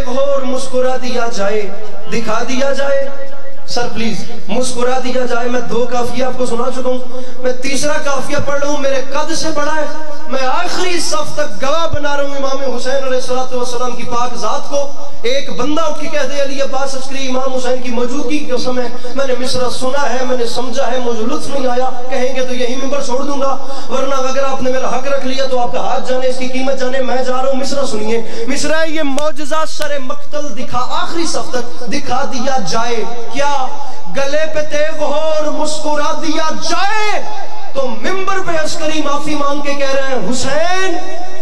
और मुस्कुरा दिया जाए, दिखा दिया जाए। सर प्लीज मुस्कुरा दिया जाए। मैं 2 काफिया आपको सुना चुका हूँ, मैं तीसरा काफिया पढ़ रहा हूँ, मेरे कद से बड़ा है। मैं आखिरी सफ तक गवाह बना रहा हूँ इमाम हुसैन अलैहिस्सलाम की पाक जात को। एक बंदा उठ के कह दे अली अब्बास अस्करी इमाम हुसैन की मौजूदगी के समय मैंने मिसरा सुना है, मैंने समझा है, मुझे लुत्फ नहीं आया, कहेंगे तो यही मिंबर छोड़ दूंगा, वरना अगर आपने मेरा हक रख लिया तो आपका हाथ जाने, इसकी कीमत जाने। मैं जा रहा हूँ, मिसरा सुनिए। मिसरा ये मौजज़ा सरे मक्तल दिखा, आखिरी सफ तक दिखा दिया जाए। क्या गले पे तेग हो और मुस्कुरा दिया जाए तो मिंबर पे अस्करी माफी मांग के कह रहे हैं हुसैन,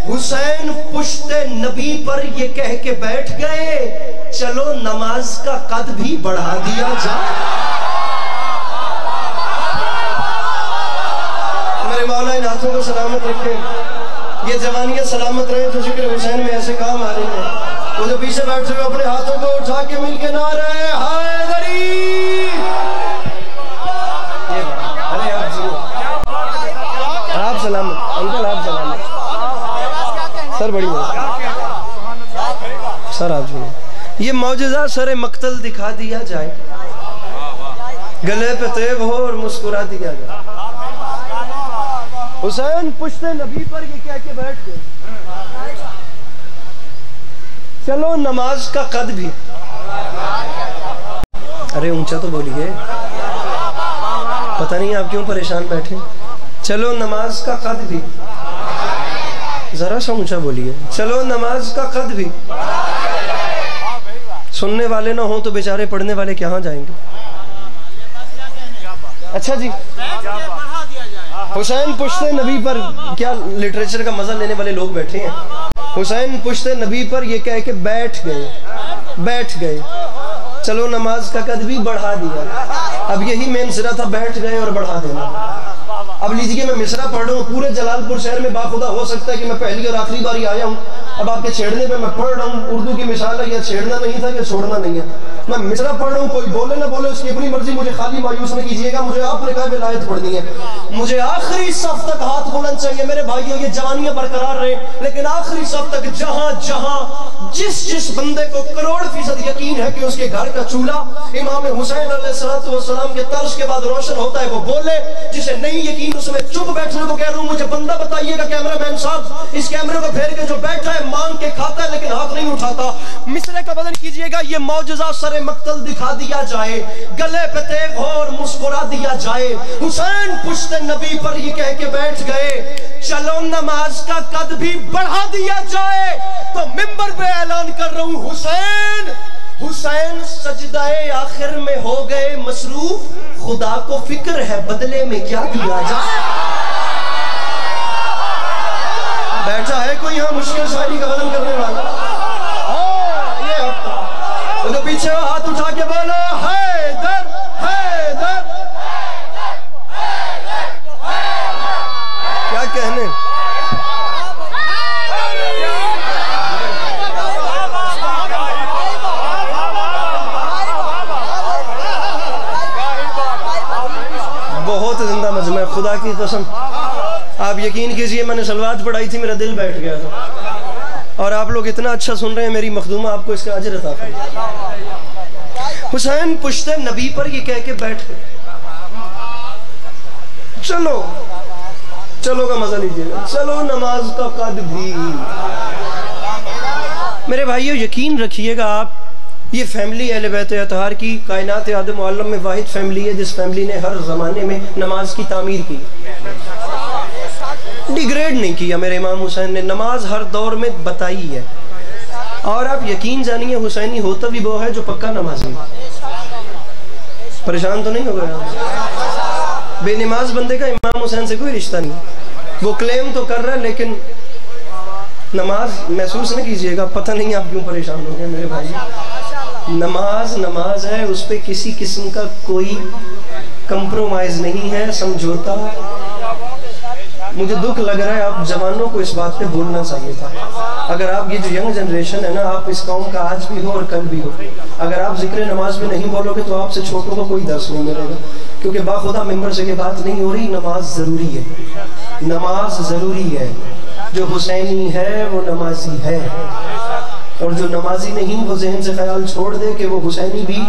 हुसैन पुश्ते नबी पर ये कह के बैठ गए, चलो नमाज का कद भी बढ़ा दिया जाए। मेरे मौला इन हाथों को सलामत रखे, ये जवानियां सलामत रहे तो जिक्र हुसैन में ऐसे काम आ रहे हैं। वो जो पीछे बैठे हुए अपने हाथों को उठा के मिलके नारे हैदरी। आप सलामत अंकल, आप सलामत सर, बड़ी सर आप सुनो। ये मौजज़ा सरे मक्तल दिखा दिया जाए, गले पे तेग हो और मुस्कुरा दिया जाए। हुसैन पुश्ते नबी पर ये कह के बैठ गए, चलो नमाज का कद भी। अरे ऊंचा तो बोलिए, पता नहीं आप क्यों परेशान बैठे। चलो नमाज का कद भी, जरा सा ऊंचा बोलिए। चलो नमाज का कद भी। सुनने वाले ना हो तो बेचारे पढ़ने वाले कहाँ जाएंगे। अच्छा जी, हुसैन पुश्ते नबी पर, क्या लिटरेचर का मजा लेने वाले लोग बैठे हैं। हुसैन पुश्ते नबी पर ये कह के बैठ गए, बैठ गए, चलो नमाज का कद भी बढ़ा दिया। अब यही मेन सिरा था, बैठ गए और बढ़ा देना। अब लीजिए, मैं मिसरा पढ़ रहा हूँ, पूरे जलालपुर शहर में बाखुदा हो सकता है कि मैं पहली और आखिरी बार आया हूँ। अब आपके छेड़ने पे मैं पढ़ रहा हूँ, उर्दू की मिसाल है, यह छेड़ना नहीं था, यह छोड़ना नहीं है। मैं मिसरा पढ़ रहा हूँ, कोई बोले ना बोले उसकी अपनी मर्जी, मुझे खाली मायूस नहीं कीजिएगा। मुझे आपने कहा विलायत पढ़नी है, मुझे आखिरी सफ तक हाथ बुलंद चाहिए। मेरे भाइयों, ये जवानियां बरकरार रहे, लेकिन आखिरी सफ तक जहां जहां जिस बंदे को करोड़% यकीन है कि उसके घर का चूल्हा इमाम हुसैन अलैहिस्सलाम के तर्ज के बाद रोशन होता है, वो बोले। जिसे नहीं यकीन उसमें चुप बैठने को कह रहा हूँ। मुझे बंदा बताइएगा कैमरामैन साहब, इस कैमरे को फेर के जो बैठा है मांग के खाता है लेकिन हाथ नहीं उठाता। मिसरे का बदल कीजिएगा, ये मौजज़ा सरे मक्तल दिखा दिया जाए, गले पे तेग हो और मुस्कुरा दिया जाए। हुसैन पुश्ते नबी पर ये कह के बैठ गए, चलो नमाज का कद भी बढ़ा दिया जाए। तो मिंबर पे ऐलान कर रहा हूं, हुसैन, हुसैन सजदाए आखिर में हो गए मसरूफ, खुदा को फिक्र है बदले में क्या दिया जाए। बैठा है कोई यहाँ मुश्किल शायरी का वजन करने वाला? ये तो पीछे हाथ उठा के बोलो हैदर, हैदर। क्या कहने, बहुत जिंदा मजमा है, खुदा की कसम। आप यकीन कीजिए, मैंने सलवात पढ़ाई थी, मेरा दिल बैठ गया था। और आप लोग इतना अच्छा सुन रहे हैं, मेरी मखदूमा आपको इसका अजर अता फरमाए। हुसैन पुश्ते नबी पर ये कह के बैठ गए, चलो, चलो का मजा लीजिएगा, चलो नमाज का कद भी। मेरे भाइयों, यकीन रखिएगा आप, ये फैमिली अहले बैत अतहार की कायनात आदम आलम में वाहिद फैमिली है जिस फैमिली ने हर ज़माने में नमाज की तामीर की, डिग्रेड नहीं किया। मेरे इमाम हुसैन ने नमाज हर दौर में बताई है। और आप यकीन जानिए, हुसैनी होता भी वो है जो पक्का नमाजी। परेशान तो नहीं हो गया? बेनमाज बंदे का इमाम हुसैन से कोई रिश्ता नहीं। वो क्लेम तो कर रहा है लेकिन नमाज महसूस नहीं कीजिएगा। पता नहीं आप क्यों परेशान हो गए मेरे भाई। नमाज नमाज है, उस पर किसी किस्म का कोई कंप्रोमाइज नहीं है, समझौता। मुझे दुख लग रहा है, आप जवानों को इस बात पे बोलना चाहिए था। अगर आप ये जो यंग जनरेशन है ना, आप इस कौम का आज भी हो और कल भी हो, अगर आप जिक्र नमाज में नहीं बोलोगे तो आपसे छोटों को कोई दर्स नहीं मिलेगा। क्योंकि बाखुदा मेंबर से ये बात नहीं हो रही, नमाज ज़रूरी है, नमाज ज़रूरी है। जो हुसैनी है वो नमाजी है। और जो नमाजी नहीं वो जहन से ख्याल छोड़ दे कि वो हुसैनी भी।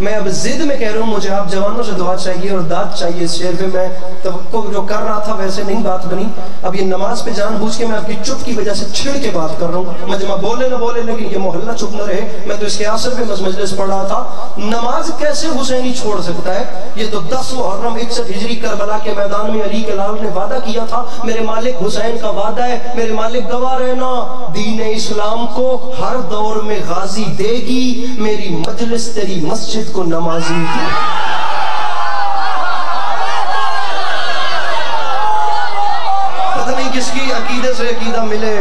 मैं अब जिद में कह रहा हूँ, मुझे आप जवानों से दुआ चाहिए और दाद चाहिए। इस शेर पे मैं तवक्को जो कर रहा था वैसे नहीं बात बनी। अब ये नमाज पे जानबूझ के मैं आपकी चुप की वजह से छिड़ के बात कर रहा हूँ। मजमा बोले ना बोले, लेकिन ये मोहल्ला चुप न रहे। मैं तो इसके आसर पे मजलिस पढ़ रहा था। नमाज कैसे हुसैनी छोड़ सकता है? ये तो 10 मुहर्रम 61 हिजरी करबला के मैदान में अली के लाल ने वादा किया था, मेरे मालिक हुसैन का वादा है, मेरे मालिक गवाह रहना, दीन इस्लाम को हर दौर में गाजी देगी, मेरी मजलिस तेरी मस्जिद को नमाजी की। पता नहीं किसकी अकीदे से अकीदा मिले,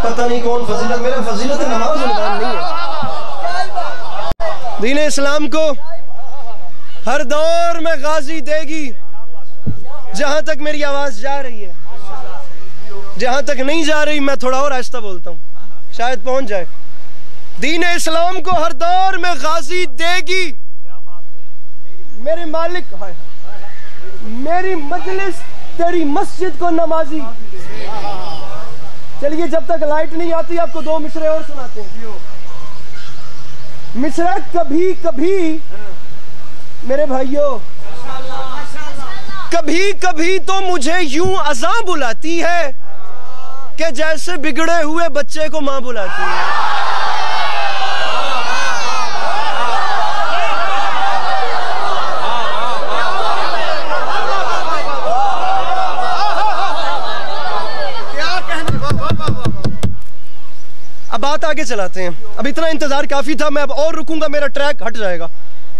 पता नहीं कौन फजीलत, मेरा फजीलत नमाज नहीं है। दीन इस्लाम को हर दौर में गाजी देगी। जहां तक मेरी आवाज जा रही है, जहां तक नहीं जा रही मैं थोड़ा और आहिस्ता बोलता हूं, शायद पहुंच जाए। दीन इस्लाम को हर दौर में गाजी देगी, मेरे मालिक, मेरी मजलिस तेरी मस्जिद को नमाजी। चलिए, जब तक लाइट नहीं आती आपको 2 मिसरे और सुनाते हैं। मिसरा कभी कभी मेरे भाइयों, कभी कभी तो मुझे यूं अज़ा बुलाती है कि जैसे बिगड़े हुए बच्चे को मां बुलाती है। अब बात आगे चलाते हैं। अब इतना इंतजार काफी था, मैं अब और रुकूंगा मेरा ट्रैक हट जाएगा,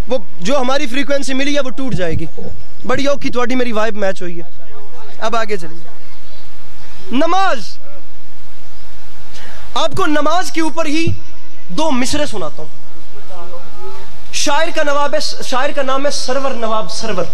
वो जो हमारी फ्रीक्वेंसी मिली है वो टूट जाएगी। बड़ी औखी थोड़ी मेरी वाइब मैच हुई है। अब आगे चलिए। नमाज, आपको नमाज के ऊपर ही 2 मिसरे सुनाता हूं। शायर का नाम है सरवर नवाब सरवर,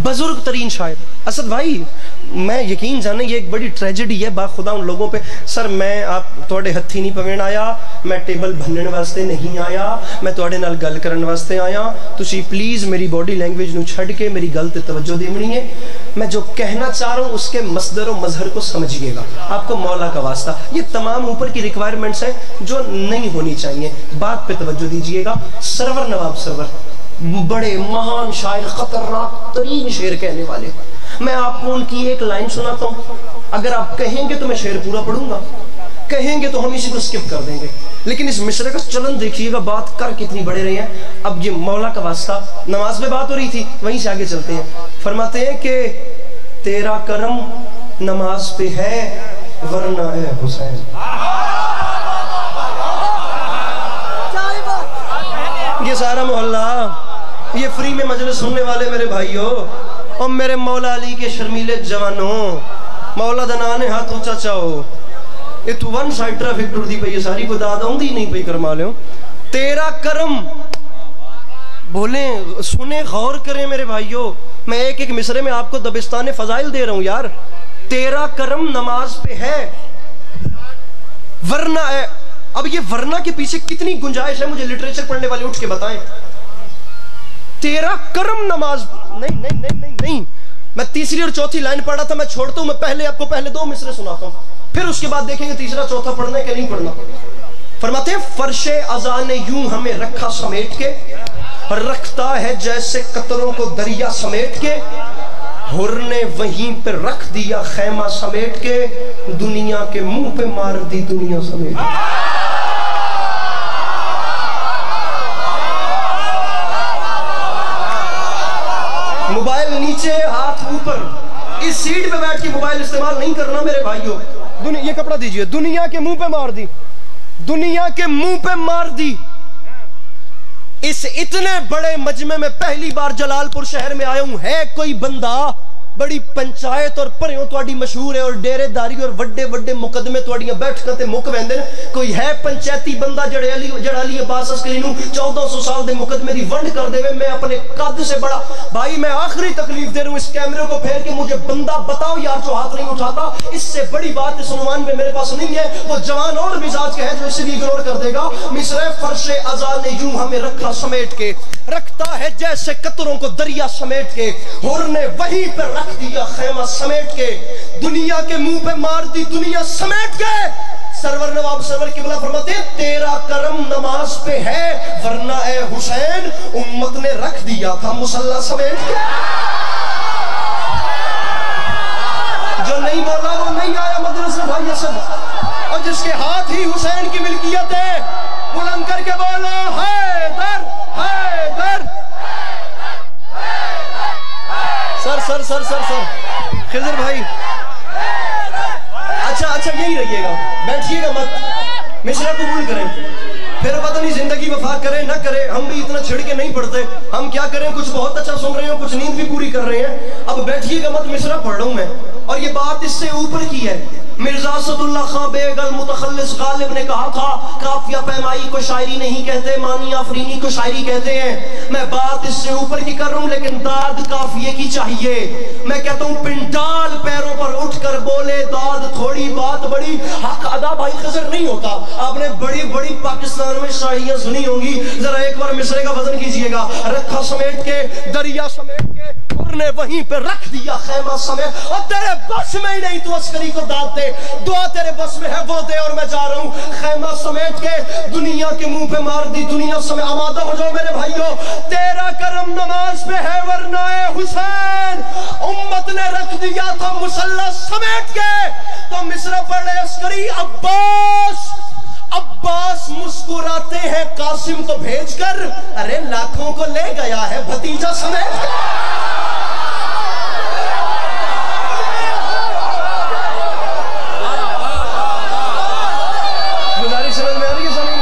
बुजुर्ग तरीन शायर। असद भाई, मैं यकीन जाने ये एक बड़ी ट्रेजेडी है बाखुदा उन लोगों पे। सर मैं आप थोड़े हत्थी नहीं पवेण आया, मैं टेबल भन्नण वास्ते नहीं आया, मैं थोड़े नाल गल करन वास्ते आया। तुसी प्लीज़ मेरी बॉडी लैंग्वेज नू छड़ के मेरी गल ते तवज्जो देनी है। मैं जो कहना चाह रहा हूँ उसके मसदर और मजहर को समझिएगा, आपको मौला का वास्ता। ये तमाम ऊपर की रिक्वायरमेंट्स हैं जो नहीं होनी चाहिए, बात पे तवज्जो दीजिएगा। सरवर नवाब सरवर, बड़े महान शायर, खतरनाक तरीन शेर कहने वाले। मैं आपको उनकी एक लाइन सुनाता हूं, अगर आप कहेंगे तो मैं शेर पूरा पढ़ूंगा, कहेंगे तो हम इसी को स्किप कर देंगे। लेकिन इस मिसरे का चलन देखिएगा, बात कर कितनी बड़े रही है। अब ये मौला का वास्ता, नमाज में बात हो रही थी, वहीं से आगे चलते हैं। फरमाते हैं कि तेरा करम नमाज पे है वरना है हुसैन। ये सारा मोहल्ला, ये फ्री में मजलिस सुनने वाले मेरे भाइयों और मेरे मौला अली के शर्मीले जवानों, मौला दा नाम है हाथ ऊंचा चाओ। ये तू वन साइड ट्रैफिक टुरदी पई है, सारी को दाद आउंदी नहीं पई करमा लियो। तेरा करम, बोले सुने गौर करें मेरे भाइयों, मैं एक एक मिसरे में आपको दबिस्तान फजाइल दे रहा हूं यार। तेरा करम नमाज पे है वरना है। अब ये वरना के पीछे कितनी गुंजाइश है, मुझे लिटरेचर पढ़ने वाले उठ के बताएं। तेरा करम नमाज, नहीं नहीं नहीं नहीं नहीं, मैं तीसरी और चौथी लाइन पढ़ा था, मैं छोड़ता हूं। मैं पहले 2 मिसरे सुनाता हूं, फिर उसके बाद देखेंगे तीसरा चौथा पढ़ना है कि नहीं पढ़ना। फरमाते हैं फर्शे अज़ा ने यूं हमें रखा समेट के, रखता है जैसे कतरों को दरिया समेट के, हुर ने वहीं पे रख दिया खैमा समेट के, दुनिया के मुंह पे मार दी दुनिया समेट। मोबाइल नीचे हाथ ऊपर, इस सीट पे बैठ के मोबाइल इस्तेमाल नहीं करना मेरे भाइयों। ये कपड़ा दीजिए, दुनिया के मुंह पे मार दी, दुनिया के मुंह पे मार दी। इस इतने बड़े मजमे में पहली बार जलालपुर शहर में आया हूं। है कोई बंदा, बड़ी पंचायत और भरियों तुहाडी मशहूर है और डेरेदारी और वड्डे वड्डे मुकदमे तुहाडियां बैठकां ते मुक वैंदे ने। कोई है पंचायती बंदा जड़े अली अब्बास अस्करी नूं 1400 साल दे मुकदमे दी वंड कर देवे? मैं अपने कद से बड़ा भाई, मैं आखिरी तकलीफ दे रहा हूं, इस कैमरे को फेर के मुझे बंदा बताओ यार जो हाथ नहीं उठाता। इससे बड़ी बात इस उन्वान में मेरे पास नहीं है। वो जवान और मिजाज के है जो इसे भी इग्नोर कर देगा। मिसरे फर्शे अज़ा ने यूं हमें रखा समेट के, रखता है जैसे कतरों को दरिया समेट के, हुर ने वहीं पर रख दिया खैमा समेट के, दुनिया के मुंह पे मार दी दुनिया समेट के, सरवर नवाब सरवर किबला फरमाते हैं तेरा करम नमाज पे है, वरना ए हुसैन उम्मत ने रख दिया था मुसल्ला समेट के। जो नहीं बोला वो नहीं आया मदरसा भाई असद। और जिसके हाथ ही हुसैन की मिल्कियत है, बुलंद करके बोलो Haider Haider. Sir sir sir sir sir Khizar भाई, अच्छा यही रहिएगा, बैठिएगा मत, मिश्रा कबूल करें, फिर पता नहीं जिंदगी वफा करे ना करे। हम भी इतना छिड़ के नहीं पढ़ते, हम क्या करें, कुछ बहुत अच्छा सुन रहे हो, कुछ नींद भी पूरी कर रहे हैं। अब बैठिएगा मत, मिश्रा पढ़ रहा हूं मैं, और ये बात इससे ऊपर की है। मिर्जा असदुल्लाह खां बेगल मुतखल्लिस गालिब ने कहा था, काफिया पैमाई को शायरी नहीं कहते, मानी आफरीनी को शायरी कहते हैं। मैं बात इससे ऊपर की कर रहा हूं, लेकिन दाद काफिये की चाहिए। मैं कहता हूं पिंडाल पैरों पर उठकर बोले दाद थोड़ी बात बड़ी, हक अदा भाई खजर नहीं होता। आपने बड़ी बड़ी पाकिस्तान में शायरियां सुनी होंगी, जरा एक बार मिसरे का वजन कीजिएगा। रखा समेट के, दरिया समेट के, ने वहीं पे रख दिया खैमा समेट, और तेरे बस में ही नहीं, तू अस्करी को दाद दे, दुआ तेरे बस में है वो दे। और मैं जा रहा हूं खैमा समेट के, दुनिया के मुंह पे मार दी दुनिया समेट। आमादा हो जाओ मेरे भाइयों, तेरा करम नमाज पे है, वरना हुसैन उम्मत ने रख दिया था मुसल्ला समेट के। तो मिसरा पढ़े अस्करी अब्बास, अब्बास मुस्कुराते हैं कासिम को भेजकर, अरे लाखों को ले गया है भतीजा समेट के। समझ में आ रही है समझ में?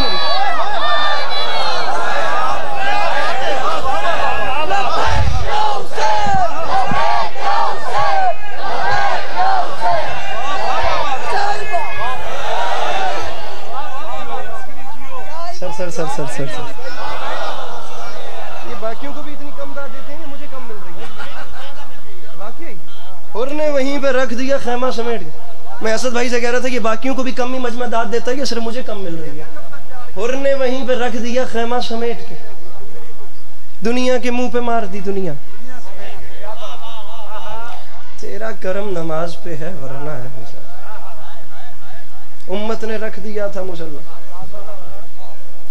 सर ये बाकियों को भी इतनी कम दाद देते हैं, मुझे कम मिल रही है वाकई। और ने वहीं पे रख दिया खैमा समेट के। मैं असद भाई से कह रहा था कि बाकियों को भी कम ही मजमा दाद देता है, कि सिर्फ मुझे कम मिल रही है। और ने वहीं पे रख दिया खैमा समेट के, दुनिया के मुंह पे मार दी दुनिया। तेरा करम नमाज पे है, वरना है उम्मत ने रख दिया था मुसल्ला,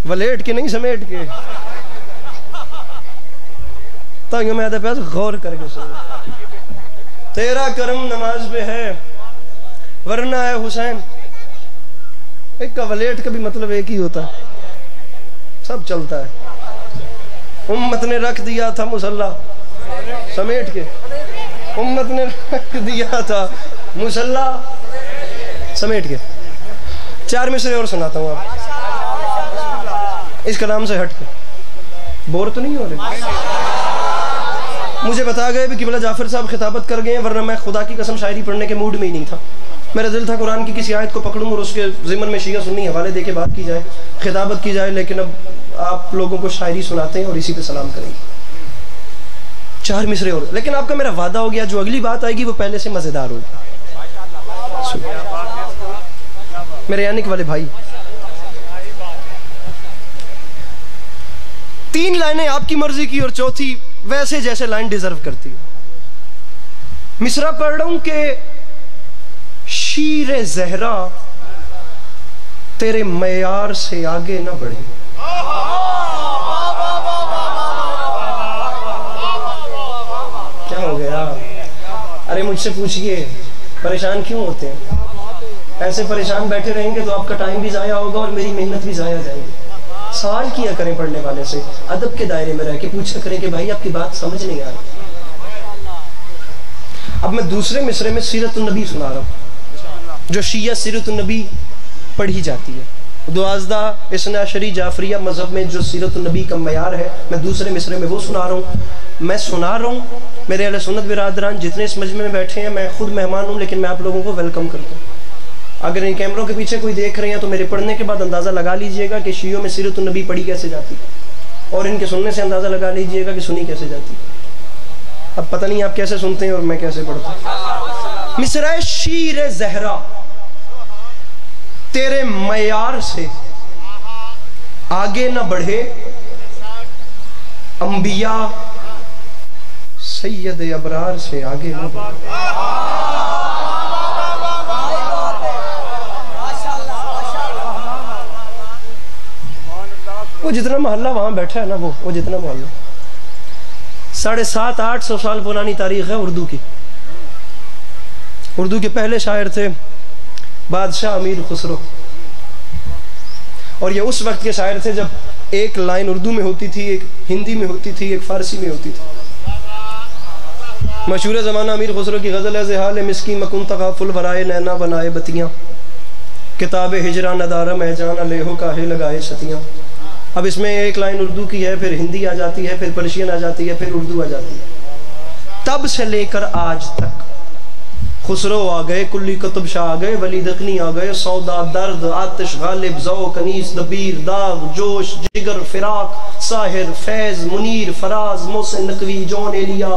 वलेट के नहीं समेट के। ताकि मैं पे गौर करके सुन, तेरा करम नमाज पे है, वरना है हुसैन। एक का वलेट का भी मतलब एक ही होता है, सब चलता है। उम्मत ने रख दिया था मुसल्ला समेट के, उम्मत ने रख दिया था मुसल्ला समेट के। 4 मिसरे और सुनाता हूँ आप इस कलाम से हट के। बोर तो नहीं हो रहे? मुझे बता गए भी किबला जाफर साहब खिताबत कर गए, वरना मैं खुदा की कसम शायरी पढ़ने के मूड में ही नहीं था। मेरा दिल था कुरान की किसी आयत को पकड़ूं और उसके ज़िमन में शिया सुन्नी हवाले देके बात की जाए, खिताबत की जाए, लेकिन अब आप लोगों को शायरी सुनाते हैं और इसी पे सलाम करेंगे। 4 मिसरे और, लेकिन आपका मेरा वादा हो गया जो अगली बात आएगी वो पहले से मज़ेदार होगी। मेरे यानिक वाले भाई, 3 लाइनें आपकी मर्जी की और चौथी वैसे जैसे लाइन डिजर्व करती है। मिसरा पढ़ रहा हूं कि शीरे जहरा तेरे मयार से आगे ना बढ़े। क्या हो गया? अरे मुझसे पूछिए परेशान क्यों होते हैं? ऐसे परेशान बैठे रहेंगे तो आपका टाइम भी जाया होगा और मेरी मेहनत भी जाया जाएगी। सवाल किया करें पढ़ने वाले से, अदब के दायरे में रह के पूछा करें कि भाई आपकी बात समझ नहीं आ रही। अब मैं दूसरे मिसरे में सीरतुन नबी सुना रहा हूँ, जो शिया सीरतुन नबी पढ़ी जाती है। 12 इसनाशरी जाफरिया मजहब में जो सीरतुन नबी का मयार है, मैं दूसरे मिसरे में वो सुना रहा हूँ। मैं सुना रहा हूँ, मेरे अहले सुन्नत बिरादरान जितने इस मजमे में बैठे हैं, मैं खुद मेहमान हूँ, लेकिन मैं आप लोगों को वेलकम करता हूँ। अगर इन कैमरों के पीछे कोई देख रहे हैं तो मेरे पढ़ने के बाद अंदाज़ा लगा लीजिएगा कि शियों में सीरतुन नबी पढ़ी कैसे जाती, और इनके सुनने से अंदाज़ा लगा लीजिएगा कि सुनी कैसे जाती। अब पता नहीं आप कैसे सुनते हैं और मैं कैसे पढ़ता हूँ। मिसरा शीर जहरा तेरे मयार से आगे न बढ़े, अंबिया सैयद अबरार से आगे न बढ़े। वो जितना मोहल्ला वहाँ बैठा है ना, वो जितना मोहल्ला 750-800 साल पुरानी तारीख है उर्दू की। उर्दू के पहले शायर थे बादशाह अमीर खुसरो, और ये उस वक्त के शायर थे जब एक लाइन उर्दू में होती थी, एक हिंदी में होती थी, एक फारसी में होती थी। मशहूर ज़माना अमीर खुसरो की गज़ल है, ज़हाल मिस्की मकुन तग़ाफुल वराए नैना बनाए बतियाँ, किताब हिजरा नदारा महजान अलेहो काहे लगाए छतियाँ। अब इसमें एक लाइन उर्दू की है, फिर हिंदी आ जाती है, फिर पर्शियन आ जाती है, फिर उर्दू आ जाती है। तब से लेकर आज तक खुसरो आ गए, कुल्ली कुतुब शाह आ गए, वली दखनी आ गए, सौदा दर्द आतिश गालिब ज़ौ कनीस दबीर दाग जोश जिगर फिराक साहिर फैज़ मुनीर फराज मोहसिन नकवी जॉन एलिया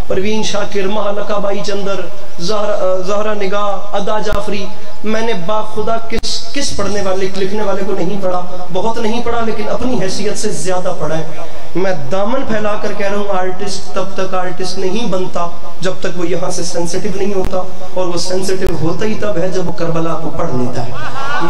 परवीन शाकिर महालका बाई चंदर ज़हरा निगाह अदा जाफरी। मैंने बाखुदा किस पढ़ने वाले लिखने वाले को नहीं पढ़ा, बहुत नहीं पढ़ा, लेकिन अपनी हैसियत से ज्यादा पढ़ा है। मैं दामन फैला कर कह रहा हूँ, आर्टिस्ट तब तक आर्टिस्ट नहीं बनता जब तक वो यहाँ से सेंसिटिव नहीं होता, और वो सेंसिटिव होता ही तब है जब वो करबला को पढ़ लेता है।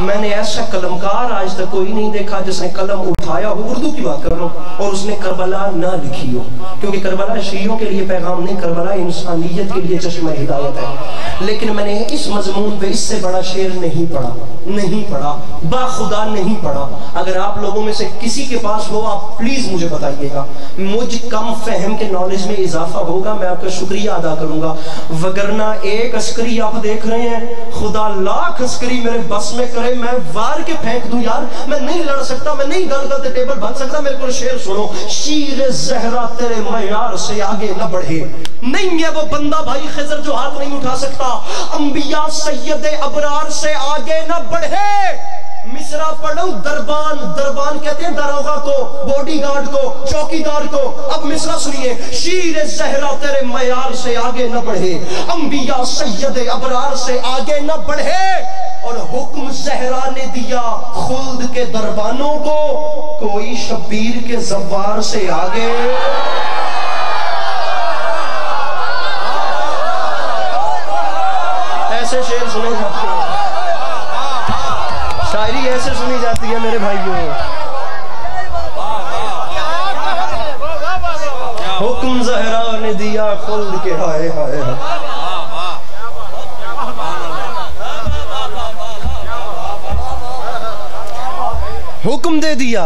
मैंने ऐसा कलमकार आज तक कोई नहीं देखा जिसने कलम उठाया हो, उर्दू की बात कर रहा हूँ, और उसने करबला ना लिखी हो, क्योंकि करबला शियों के लिए पैगाम नहीं, करबला इंसानियत के लिए चश्मा हिदायत है। लेकिन मैंने इस मजमून पे इससे बड़ा शेर नहीं पढ़ा, बाखुदा नहीं पढ़ा। अगर आप लोगों में से किसी के पास हो, आप प्लीज मुझे बताइएगा, मुझ कम फहम के नॉलेज में इजाफा होगा, मैं आपका शुक्रिया अदा करूंगा। वगरना एक अस्करी आप देख रहे हैं, खुदा लाख अस्करी मेरे बस में करे, मैं वार के फेंक दूं यार, मैं नहीं लड़ सकता, मैं नहीं गलगल टेबल भाग सकता। मेरे को शेर सुनो, शीर ज़हरा तेरे मयार से आगे न बढ़े, नहीं है वो बंदा भाई खिज़र जो हाथ नहीं उठा सकता, अंबिया सैयदे अबरार से आगे न बढ़े। मिसरा पढ़ो दरबान, दरबान कहते हैं दरोगा को, बॉडीगार्ड को, चौकीदार को। अब मिसरा सुनिए, शीर ज़हरा तेरे मयार से आगे न बढ़े, अंबिया सैयदे अबरार से आगे न बढ़े, और हुक्म ज़हरा ने दिया खुल्द के दरबानों को, कोई शब्बीर के ज़व्वार से आगे। ऐसे शेर सुने जाते हैं, शायरी ऐसे सुनी जाती है मेरे भाइयों। हुक्म ज़हरा ने दिया खुल्द के, हाय हाय हुक्म दे दिया।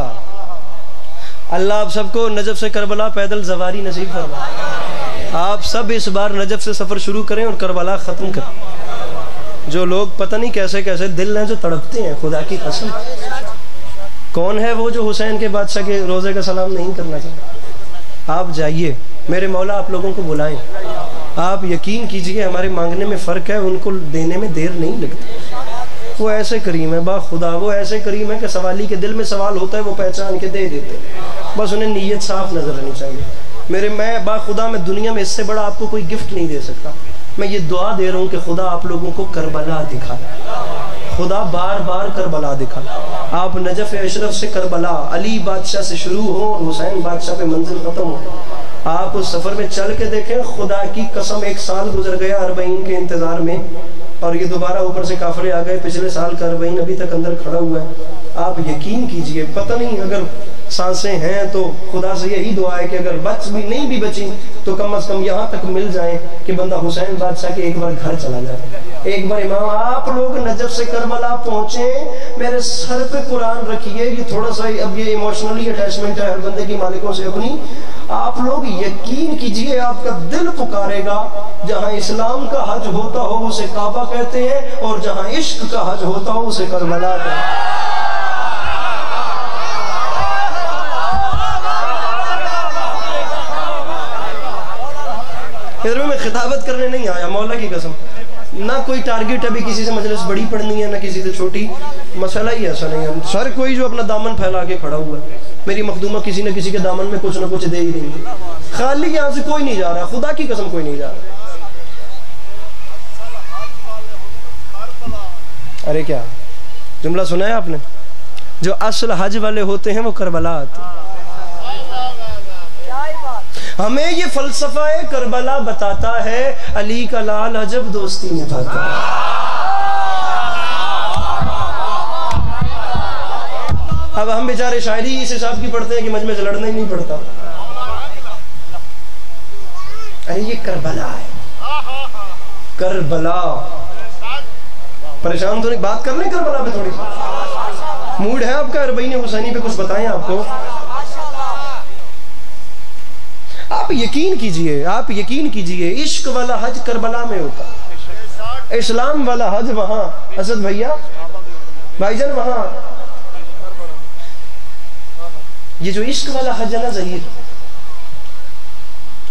अल्लाह आप सबको नजफ से करबला पैदल सवारी नसीब फरमाए। आप सब इस बार नजफ से सफर शुरू करें और करबला खत्म करें। जो लोग पता नहीं कैसे कैसे दिल हैं जो तड़पते हैं, खुदा की कसम, कौन है वो जो हुसैन के बादशाह के रोज़े का सलाम नहीं करना चाहता? आप जाइए, मेरे मौला आप लोगों को बुलाएं। आप यकीन कीजिए हमारे मांगने में फ़र्क है, उनको देने में देर नहीं लगती। वो ऐसे करीम है बाखुदा, वो ऐसे करीम है कि सवाली के दिल में सवाल होता है वो पहचान के दे देते हैं, बस उन्हें नीयत साफ नजर आनी चाहिए। मैं बाखुदा में दुनिया में इससे बड़ा आपको कोई गिफ्ट नहीं दे सकता। मैं ये दुआ दे रहा हूँ कि खुदा आप लोगों को करबला दिखा, खुदा बार बार करबला दिखा। आप नजफ अशरफ से करबला, अली बादशाह से शुरू हो और हुसैन बादशाह पे मंजिल खत्म हो। आप उस सफर में चल के देखें, खुदा की कसम 1 साल गुजर गया अरबईन के इंतजार में, और ये दोबारा ऊपर से काफिले आ गए। पिछले साल का अरबईन अभी तक अंदर खड़ा हुआ है। आप यकीन कीजिए, पता नहीं अगर सांसें हैं तो खुदा से यही दुआ है कि अगर बच भी नहीं भी बची तो कम से कम यहाँ तक मिल जाए कि बंदा हुसैन बादशाह के एक बार घर चला जाए। एक बार इमाम आप लोग नजफ से करबला पहुंचे, मेरे सर पे कुरान रखिए। ये थोड़ा सा अब ये इमोशनली अटैचमेंट है हर बंदे की मालिकों से अपनी। आप लोग यकीन कीजिए, आपका दिल पुकारेगा। जहाँ इस्लाम का हज होता हो उसे काबा कहते हैं, और जहाँ इश्क का हज होता हो उसे करबला कहते हैं। इधर मैं खिताबत करने नहीं आया, मौला की कसम, ना कोई टारगेट अभी किसी से मजलिस बड़ी पढ़नी है ना किसी से छोटी, मसला ही ऐसा नहीं है। सर कोई जो अपना दामन फैला के खड़ा हुआ है, मेरी मखदूमा किसी न किसी के दामन में कुछ ना कुछ दे ही रही है। खाली यहाँ से कोई नहीं जा रहा, खुदा की कसम कोई नहीं जा रहा। अरे क्या जुमला सुना है आपने? जो असल हज वाले होते हैं वो करबला आते हैं। हमें ये फलसफा करबला बताता है, अली का लाल अजब दोस्ती निभाता है। अब हम बेचारे शायरी इस हिसाब की पढ़ते हैं कि मजमे से लड़ना ही नहीं पड़ता। अरे ये करबला है, करबला। परेशान तो नहीं, बात कर लें करबला पे थोड़ी सी। मूड है आपका अरबईन हुसैनी पे कुछ बताएं आपको? आप यकीन कीजिए, आप यकीन कीजिए, इश्क वाला हज करबला में होता, इस्लाम वाला हज वहां। असद भैया, भाईजान, वहां ये जो इश्क वाला हज है ना ज़हीर,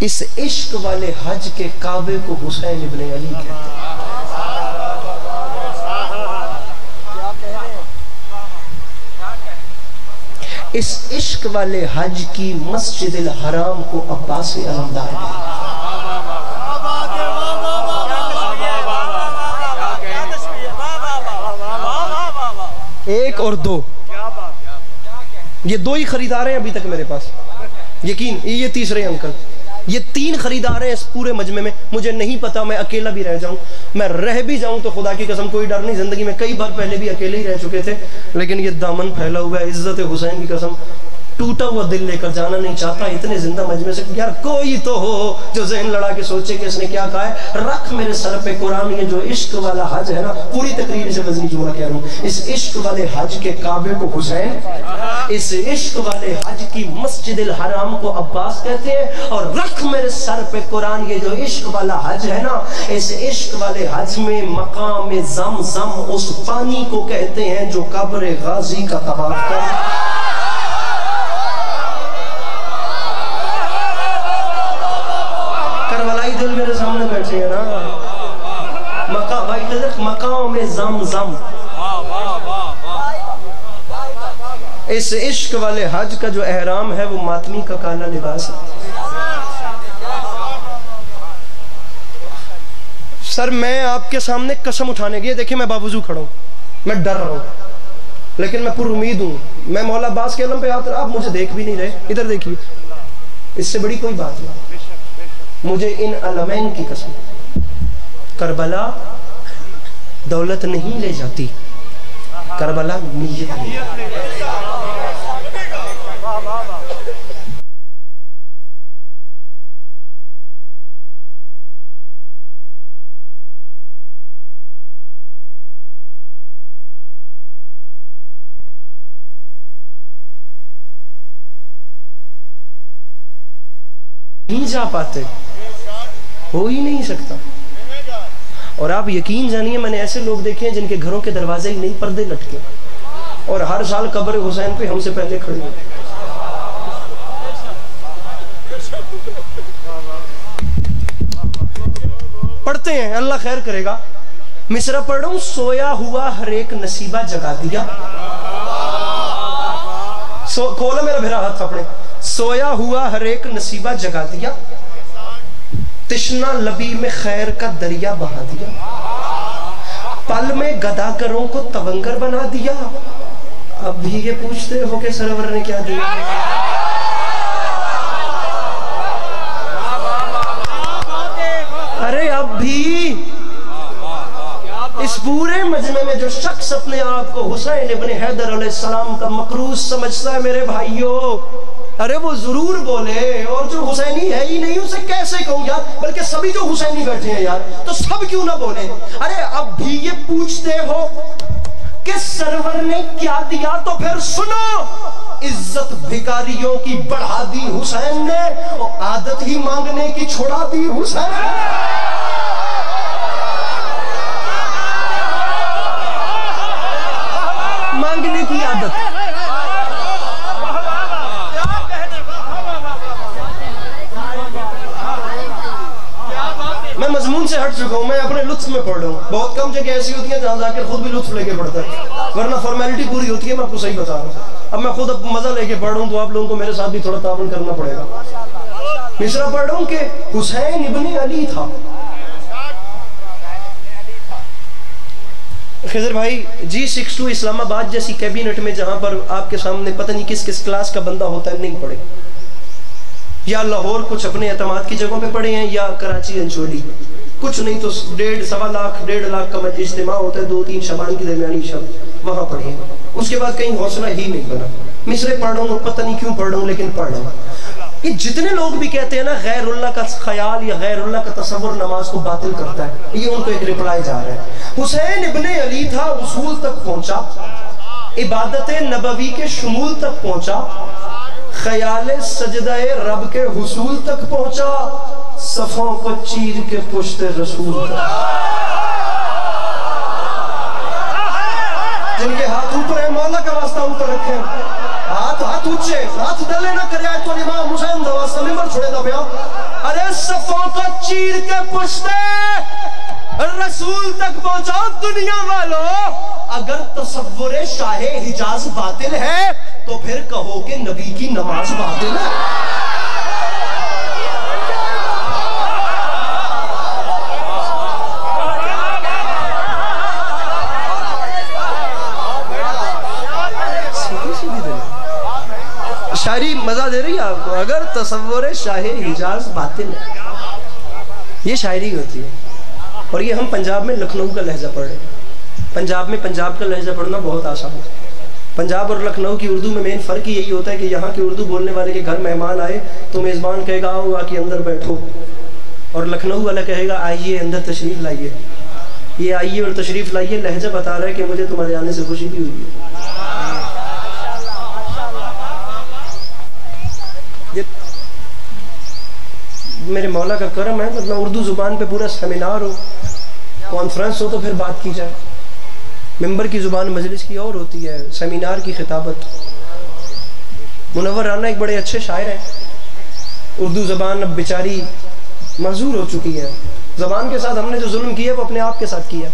इस इश्क वाले हज के काबे को हुसैन इब्ने अली कहते हैं। इस इश्क वाले हज की मस्जिद हराम को अब्बास अलमदार कहते हैं। एक और दो, ये दो ही खरीदार हैं अभी तक मेरे पास, यकीन। ये तीसरे अंकल, ये तीन खरीदार हैं इस पूरे मजमे में। मुझे नहीं पता, मैं अकेला भी रह जाऊं, मैं रह भी जाऊं तो खुदा की कसम कोई डर नहीं। जिंदगी में कई बार पहले भी अकेले ही रह चुके थे, लेकिन ये दामन फैला हुआ है। इज्जत हुसैन की कसम, टूटा हुआ दिल लेकर जाना नहीं चाहता इतने जिंदा मजमे से। यार कोई तो हो जो ज़हन लड़ा के सोचे कि इसने क्या कहा है। रख मेरे सर पे कुरान, ये जो इश्क वाला हज है ना, पूरी तकरीर से वज़नी जुमला कह रहा हूँ, इस इश्क वाले हज के काबे को हुसैन, इस इश्क वाले हज की मस्जिद हराम को अब्बास कहते हैं। और रख मेरे सर पे कुरान, ये जो इश्क वाला हज है ना, इस इश्क वाले हज में मकाम ज़म-ज़म उस पानी को कहते हैं जो कब्र गाजी का तवाफ करे। दिल मेरे सामने बैठे हैं ना, मकाम में ज़म-ज़म। इस इश्क वाले हज का जो एहराम है वो मातमी का काला लिबास है। सर मैं आपके सामने कसम उठाने की, देखिए मैं बावजूद खड़ा हूँ, मैं डर रहा हूँ, लेकिन मैं पूरी उम्मीद हूँ। मैं मौला अब्बास के अलम पे आप मुझे देख भी नहीं रहे, इधर देखिए, इससे बड़ी कोई बात नहीं। मुझे इन अलमैन की कसम, करबला दौलत नहीं ले जाती, करबला नीयत ले जाती। नहीं जा पाते, हो ही नहीं सकता। और आप यकीन जानिए, मैंने ऐसे लोग देखे हैं जिनके घरों के दरवाजे ही नहीं, पर्दे लटके, और हर साल कब्र हुसैन पे हमसे पहले खड़े हैं। पढ़ते हैं, अल्लाह खैर करेगा। मिसरा पढ़ रहा हूं, सोया हुआ हर एक नसीबा जगा दिया। खोला मेरा भेरा हाथ अपने। सोया हुआ हर एक नसीबा जगा दिया, तिश्ना लबी में खैर का दरिया बहा दिया, पल में गदागरों को तवंगर बना दिया। अब भी ये पूछते हो कि सरवर ने क्या दिया? अरे अब भी इस पूरे मजमे में जो शख्स अपने आप को हुसैन इब्ने हैदर अलैहिस्सलाम का मकरूज समझता है मेरे भाइयों, अरे वो जरूर बोले। और जो हुसैनी है ही नहीं उसे कैसे कहूं यार, बल्कि सभी जो हुसैनी बैठे हैं यार, तो सब क्यों ना बोले। अरे अब भी ये पूछते हो कि सरवर ने क्या दिया, तो फिर सुनो, इज्जत भिखारियों की बढ़ा दी हुसैन ने, और आदत ही मांगने की छोड़ा दी हुसैन। मांगने की आदत, मैं मजमून से हट चुका हूँ, मैं अपने लुत्फ में पढ़ रहा हूँ। बहुत कम जगह ऐसी होती है जहाँ जाकर खुद भी लुत्फ लेके पढ़ता है, वरना फॉर्मेलिटी पूरी होती है। मैं आपको सही बता रहा हूँ, अब मैं खुद मजा लेके पढ़ रहा हूँ, तो आप लोगों को मेरे साथ भी थोड़ा तावन करना पड़ेगा। मिसरा पढ़ रहा हूँ कि हुसैन इब्ने अली था। खिजर भाई, G62 इस्लामाबाद जैसी कैबिनेट में, जहां पर आपके सामने पता नहीं किस किस क्लास का बंदा होता है, नहीं पढ़े, या लाहौर कुछ अपने एतमाद की जगहों पे पढ़े हैं, या कराची अंचोली, कुछ नहीं तो 1.5 लाख 1.5 लाख का इज्तिमा होता है, 2-3 शबान की दरमियानी शब, वहां पढ़े। उसके बाद कहीं हौसला ही नहीं बना। मिसरे पढ़ रहा हूँ, पता नहीं क्यों पढ़ रहा हूँ, लेकिन पढ़ रहा हूँ। ये जितने लोग भी कहते हैं ना गैरुल्लाह का ख्याल या गैरुल्लाह का तसव्वुर नमाज को बातिल करता है, ये उनको एक रिप्लाई जा रहा है। हुसैन इब्ने अली था, उसूल तक पहुंचा, इबादत नबवी के शुमूल तक पहुंचा, ख्याल सजदाए रब के हुसूल तक पहुंचा, सफों को चीर के पुश्ते रसूल तक। जिनके हाथ ऊपर है, मौला का वास्ता ऊपर रखे, हाथ ऊंचे, हाथ डले ना करे तो इमाम हुसैन दा वास्ता मिंबर छोड़े दा पिया। अरे सफों को चीर के पुश्ते रसूल तक पहुंचाओ दुनिया वालों। अगर तसव्वुरे शाहे हिजाज बातिल है तो फिर कहो कि नबी की नमाज बातिल है। शायरी मजा दे रही है आपको। अगर तसव्वुरे शाहे हिजाज बातिल है, ये शायरी होती है। और ये हम पंजाब में लखनऊ का लहजा पढ़ रहे हैं। पंजाब में पंजाब का लहजा पढ़ना बहुत आसान है। पंजाब और लखनऊ की उर्दू में मेन फ़र्क यही होता है कि यहाँ की उर्दू बोलने वाले के घर मेहमान आए तो मेज़बान कहेगा आओ आके अंदर बैठो, और लखनऊ वाला कहेगा आइए अंदर तशरीफ़ लाइए। ये आइए और तशरीफ़ लाइए लहजा बता रहा है कि मुझे तुम्हारे आने से खुशी भी हुई है। मेरे मौला का करम है, मतलब उर्दू ज़ुबान पे पूरा सेमिनार हो, कॉन्फ्रेंस हो तो फिर बात की जाए। मिंबर की ज़ुबान मजलिस की और होती है, सेमिनार की खिताबत। मुनव्वर राना एक बड़े अच्छे शायर हैं। उर्दू ज़बान अब बेचारी मजबूर हो चुकी है। ज़बान के साथ हमने जो जुल्म किया वो अपने आप के साथ किया।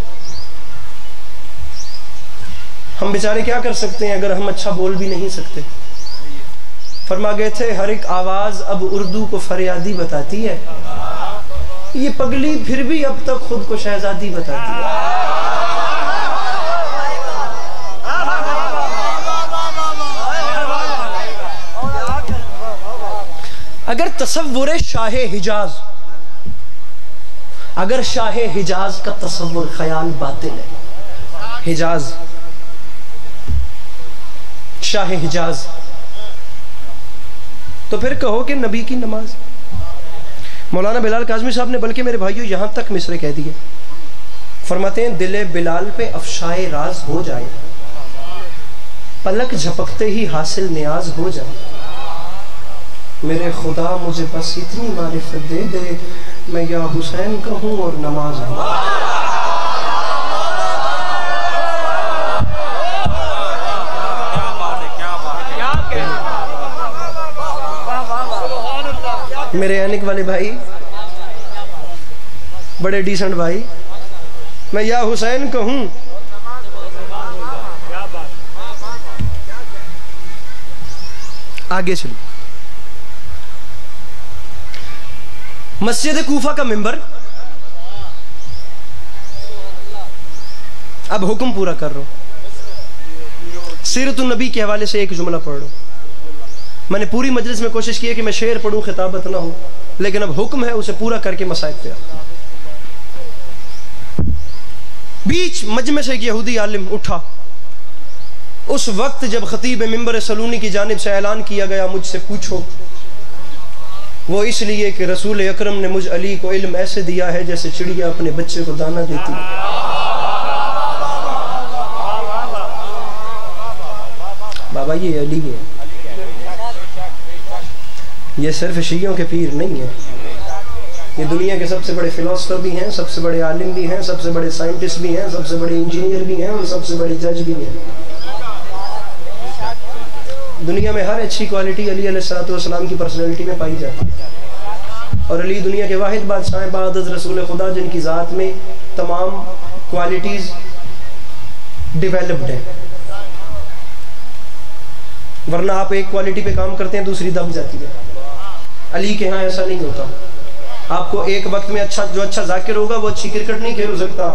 हम बेचारे क्या कर सकते हैं अगर हम अच्छा बोल भी नहीं सकते। फरमा गए थे हर एक आवाज़ अब उर्दू को फरियादी बताती है, ये पगली फिर भी अब तक खुद को शहजादी बताती है। अगर तसव्वुर शाहे हिजाज, अगर शाहे हिजाज का तसव्वुर ख्याल बातिल है, हिजाज शाहे हिजाज, तो फिर कहो कि नबी की नमाज। मौलाना बिलाल काज़मी साहब ने बल्कि मेरे भाइयों यहाँ तक मिसरे कह दिए। फरमाते हैं दिले बिलाल पे अफशाए राज हो जाए, पलक झपकते ही हासिल नियाज हो जाए, मेरे खुदा मुझे बस इतनी मारिफत दे दे, मैं या हुसैन कहूँ और नमाज हूँ। मेरे अनिक वाले भाई, बड़े डिसेंट भाई, मैं या हुसैन कहूं, आगे चलो। मस्जिद कूफा का मिंबर, अब हुक्म पूरा कर रहा हूं। सीरतुन नबी के हवाले से एक जुमला पढ़ रहा हूं। मैंने पूरी मजलिस में कोशिश की है कि मैं शेर पढ़ूं, खिताबत ना हो, लेकिन अब हुक्म है उसे पूरा करके मसाइब पे। बीच मजमे से एक यहूदी आलिम उठा। उस वक्त जब खतीब मिंबर सलूनी की जानिब से ऐलान किया गया मुझसे पूछो, वो इसलिए कि रसूल अकरम ने मुझ अली को इल्म ऐसे दिया है जैसे चिड़िया अपने बच्चे को दाना देती है। बाबा ये अली है, ये सिर्फ शियों के पीर नहीं है, ये दुनिया के सबसे बड़े फिलोसफर भी हैं, सबसे बड़े आलिम भी हैं, सबसे बड़े साइंटिस्ट भी हैं, सबसे बड़े इंजीनियर भी हैं और सबसे बड़े जज भी हैं। दुनिया में हर अच्छी क्वालिटी अली अलैहिस्सलाम की पर्सनैलिटी में पाई जाती है। और अली दुनिया के वाहिद बादशाह हैं बाद अज़ रसूल खुदा जिनकी ज़ात में तमाम क्वालिटीज़ डिवेलप्ड हैं। वरना आप एक क्वालिटी पे काम करते हैं दूसरी दब जाती है। अली के यहाँ ऐसा नहीं होता। आपको एक वक्त में जो अच्छा जाकिर होगा वो अच्छी क्रिकेट नहीं खेल सकता,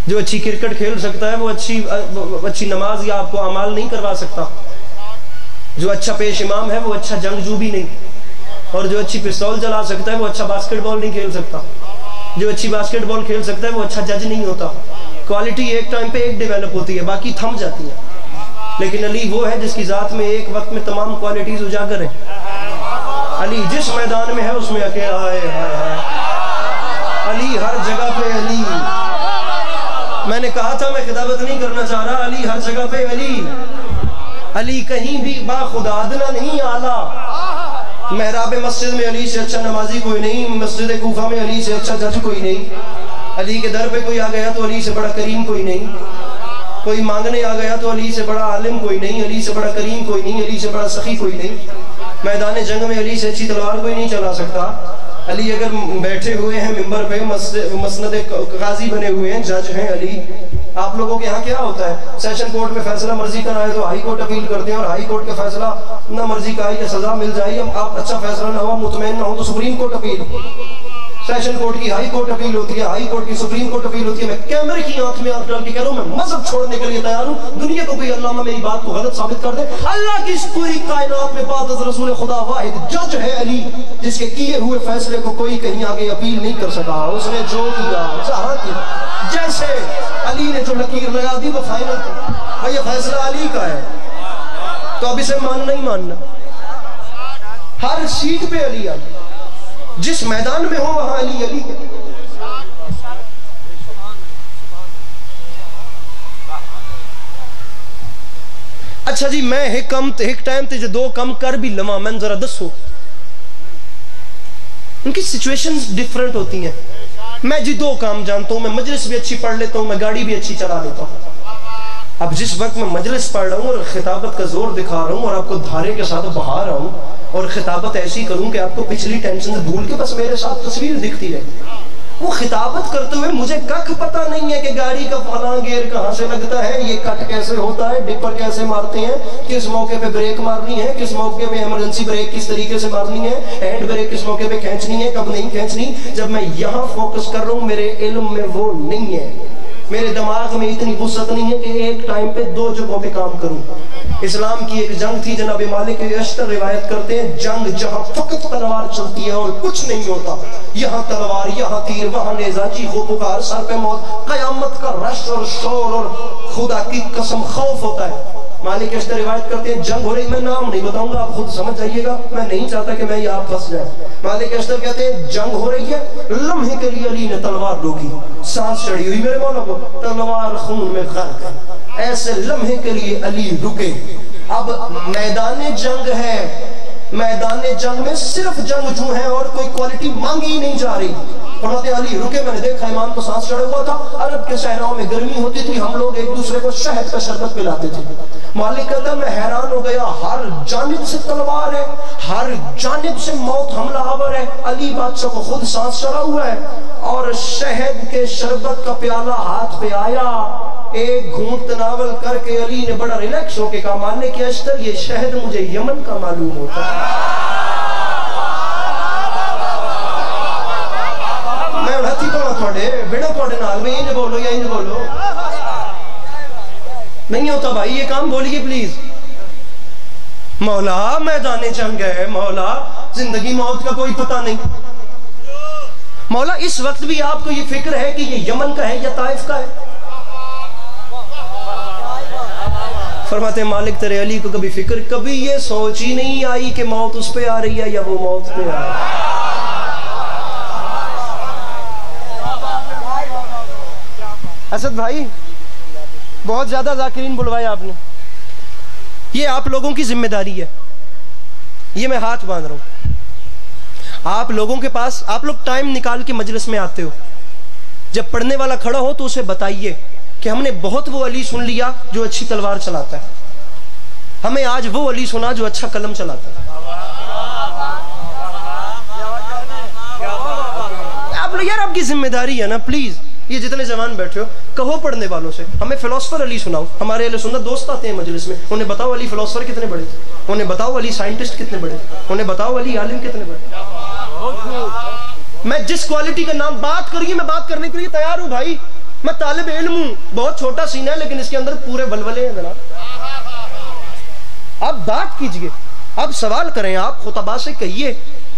जो अच्छी क्रिकेट खेल सकता है वो अच्छी नमाज या आपको अमाल नहीं करवा सकता, जो अच्छा पेश इमाम है वो अच्छा जंगजू भी नहीं, और जो अच्छी पिस्तौल जला सकता है वो अच्छा बास्केटबॉल नहीं खेल सकता। जो अच्छी बास्केटबॉल खेल सकता है वो अच्छा जज नहीं होता। क्वालिटी एक टाइम पे एक डेवलप होती है, बाकी थम जाती है। लेकिन अली वो है जिसकी जात में एक वक्त में तमाम क्वालिटीज उजागर है। अली जिस मैदान में है उसमें अकेला है। अली हर जगह पे अली। मैंने कहा था मैं खिताबत नहीं करना चाह रहा, अली हर जगह पे अली। अली कहीं भी बाखुदा अदना नहीं आला। महराब मस्जिद में अली से अच्छा नमाजी कोई नहीं, मस्जिद कूफा में अली से अच्छा जज कोई नहीं, अली के दर पे कोई आ गया तो अली से बड़ा करीम कोई नहीं, कोई मांगने आ गया तो अली से बड़ा आलिम कोई नहीं, अली से बड़ा करीम कोई नहीं, अली से बड़ा सखी कोई नहीं। मैदान जंग में अली से अच्छी तलवार कोई नहीं चला सकता। अली अगर बैठे हुए हैं मिंबर पे, मसनद काजी बने हुए हैं, जज हैं अली। आप लोगों के यहाँ क्या होता है, सेशन कोर्ट में फैसला मर्जी का आए तो हाई कोर्ट अपील करते हैं, और हाई कोर्ट का फैसला ना मर्जी का या सजा मिल जाए, आप अच्छा फैसला ना हो, मुतमैन ना हो तो supreme court appeal. Session court की हाई कोर्ट अपील होती है, हाई कोर्ट की सुप्रीम कोर्ट अपील होती है। मैं कैमरे की आंख में आंख डाल के कह रहा हूं, मैं मजहब छोड़ने के लिए तैयार हूं। दुनिया को कोई अल्लाह मेरी बात को गलत साबित कर दे, अल्लाह की इस पूरी कायनात में बाद रसूल खुदा वाहिद जज है अली, जिसके किए हुए फैसले को कोई कहीं आगे अपील नहीं कर सका। उसने जो किया चाहा किया, जैसे अली ने जो लकीर लगा दी वो फाइनल थी, भाई ये फैसला अली का है, तो अब इसे मानना ही मानना। हर सीट पे अली अली, जिस मैदान में हो वहां अली अली। अच्छा जी, मैं एक टाइम ते जो दो कम कर भी लवा, मैं जरा दसो, उनकी सिचुएशंस डिफरेंट होती हैं। मैं जी दो काम जानता हूं, मैं मजलिस भी अच्छी पढ़ लेता हूं, मैं गाड़ी भी अच्छी चला लेता हूं। अब जिस वक्त मैं मजलिस पढ़ रहा हूँ और खिताबत का जोर दिखा रहा हूँ और आपको धारे के साथ बहा रहा हूँ और खिताबत ऐसी करूँ कि आपको पिछली टेंशन से भूल के बस मेरे साथ तस्वीर दिखती रहे, वो खिताबत करते हुए मुझे कख पता नहीं है कि गाड़ी का फला गियर कहाँ से लगता है, ये कट कैसे होता है, डिपर कैसे मारते हैं, किस मौके पे ब्रेक मारनी है, किस मौके पे इमरजेंसी ब्रेक किस तरीके से मारनी है, हैंड ब्रेक किस मौके पे खींचनी है, कब नहीं खींचनी। जब मैं यहाँ फोकस कर रहा हूँ, मेरे इल्म में वो नहीं है, मेरे दिमाग में इतनी वुसअत नहीं है कि एक टाइम पे दो जगहों पे काम करूं। इस्लाम की एक जंग थी, जनाब मालिक अश्तर रिवायत करते हैं, जंग जहां फकत तलवार चलती है और कुछ नहीं होता, यहाँ तलवार, यहाँ तीर, वहां नेज़ा, चीखो पुकार, सर पे मौत, कयामत का रश और शोर और खुदा की कसम खौफ होता है। मालिक अश्तर रिवायत करते हैं, जंग हो रही, मैं नाम नहीं बताऊंगा, आप खुद समझ जाइएगा, मैं नहीं चाहता कि मैं ये आप फंस जाए। मालिक अश्तर कहते हैं जंग हो रही है, लम्हे के लिए अली ने तलवार रोकी, सांस चढ़ी हुई मेरे मौला को, तलवार खून में गर्क है, ऐसे लम्हे के लिए अली रुके। अब मैदान जंग है, मैदान जंग में सिर्फ जंगजू है और कोई क्वालिटी मांगी ही नहीं जा रही। फरमाते अली रुके, मैंने देखा इमाम को सांस चढ़ा हुआ था, अरब के सहराओं में गर्मी होती थी, हम लोग एक दूसरे को शहद का शरबत पिलाते थे। मालिक कहता मैं हैरान हो गया, हर जानिब से तलवार है, हर जानिब से मौत हमलावर है, अली बादशाह को खुद सांस चढ़ा हुआ है और शहद के शरबत का प्याला हाथ पे आया, एक घूंट तनावल करके अली ने बड़ा रिलैक्स होके कहा, मालिक के अश्तर ये शहद मुझे यमन का मालूम होता है। मैं हाथी पाना थोड़े बिना थोड़े नाल में इंज बोलो या इंज बोलो नहीं होता भाई, ये काम बोलिए प्लीज। मौला मैदान जंग है, मौला जिंदगी मौत का कोई पता नहीं, मौला इस वक्त भी आपको ये फिक्र है कि ये यमन का है या ताइफ का है। फरमाते मालिक तेरे अली को कभी फिक्र, कभी ये सोच ही नहीं आई कि मौत उस पे आ रही है या वो मौत पे आ रही है। असद भाई बहुत ज्यादा जाकिरीन बुलवाया आपने, ये आप लोगों की जिम्मेदारी है, ये मैं हाथ बांध रहा हूं। आप लोगों के पास, आप लोग टाइम निकाल के मजलिस में आते हो, जब पढ़ने वाला खड़ा हो तो उसे बताइए कि हमने बहुत वो अली सुन लिया जो अच्छी तलवार चलाता है, हमें आज वो अली सुना जो अच्छा कलम चलाता है। आप लोग यार, आपकी जिम्मेदारी है ना, प्लीज ये जितने जवान बैठे हो कहो पढ़ने वालों से, हमें फिलोसफर अली सुनाओ। हमारे अहले सुन्नत दोस्त आते हैं मजलिस में, उन्हें बताओ अली फिलोसफर कितने बड़े, उन्हें बताओ अली साइंटिस्ट कितने बड़े, उन्हें बताओ अली आलिम कितने बड़े। मैं जिस क्वालिटी का नाम बात करिए, मैं बात करने के लिए तैयार हूं भाई, मैं तालिब इल्म हूं, बहुत छोटा सीना है लेकिन इसके अंदर पूरे बलबले हैं जनाब। आप बात कीजिए, आप सवाल करें, आप खुतबा से कहिए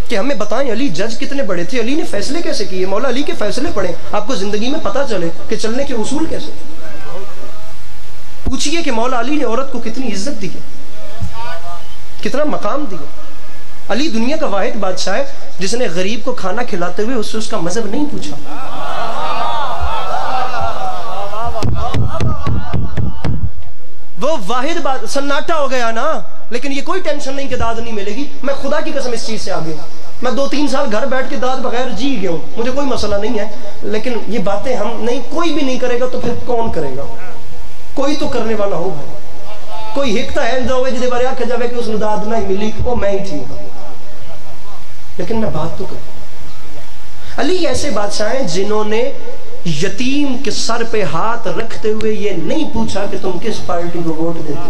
कि हमें बताएं अली जज कितने बड़े थे, अली ने फैसले कैसे किए, मौला अली के फैसले पढ़ें, आपको जिंदगी में पता चले कि चलने के उसूल कैसे। पूछिए कि मौला अली ने औरत को कितनी इज्जत दी, कितना मकाम दिया। अली दुनिया का वाहिद बादशाह है जिसने गरीब को खाना खिलाते हुए उससे उसका मजहब नहीं पूछा। वो वाहिद बात, सन्नाटा हो गया ना, लेकिन ये कोई टेंशन नहीं कि दाद नहीं मिलेगी। मैं खुदा की कसम इस चीज से आगे, मैं 2-3 साल घर बैठ के दाद बगैर जी गया हूं, मुझे कोई मसला नहीं है। लेकिन ये बातें हम नहीं, कोई भी नहीं करेगा तो फिर कौन करेगा? कोई तो करने वाला हो भाई। कोई हिकता है दो जिदे बारे आख जावे कि उसने दाद नहीं मिली, वो मैं ही ठीक हूं। लेकिन मैं बात तो करूं। अली ऐसे बादशाह हैं जिन्होंने यतीम के सर पे हाथ रखते हुए ये नहीं पूछा कि तुम किस पार्टी को वोट देते हो।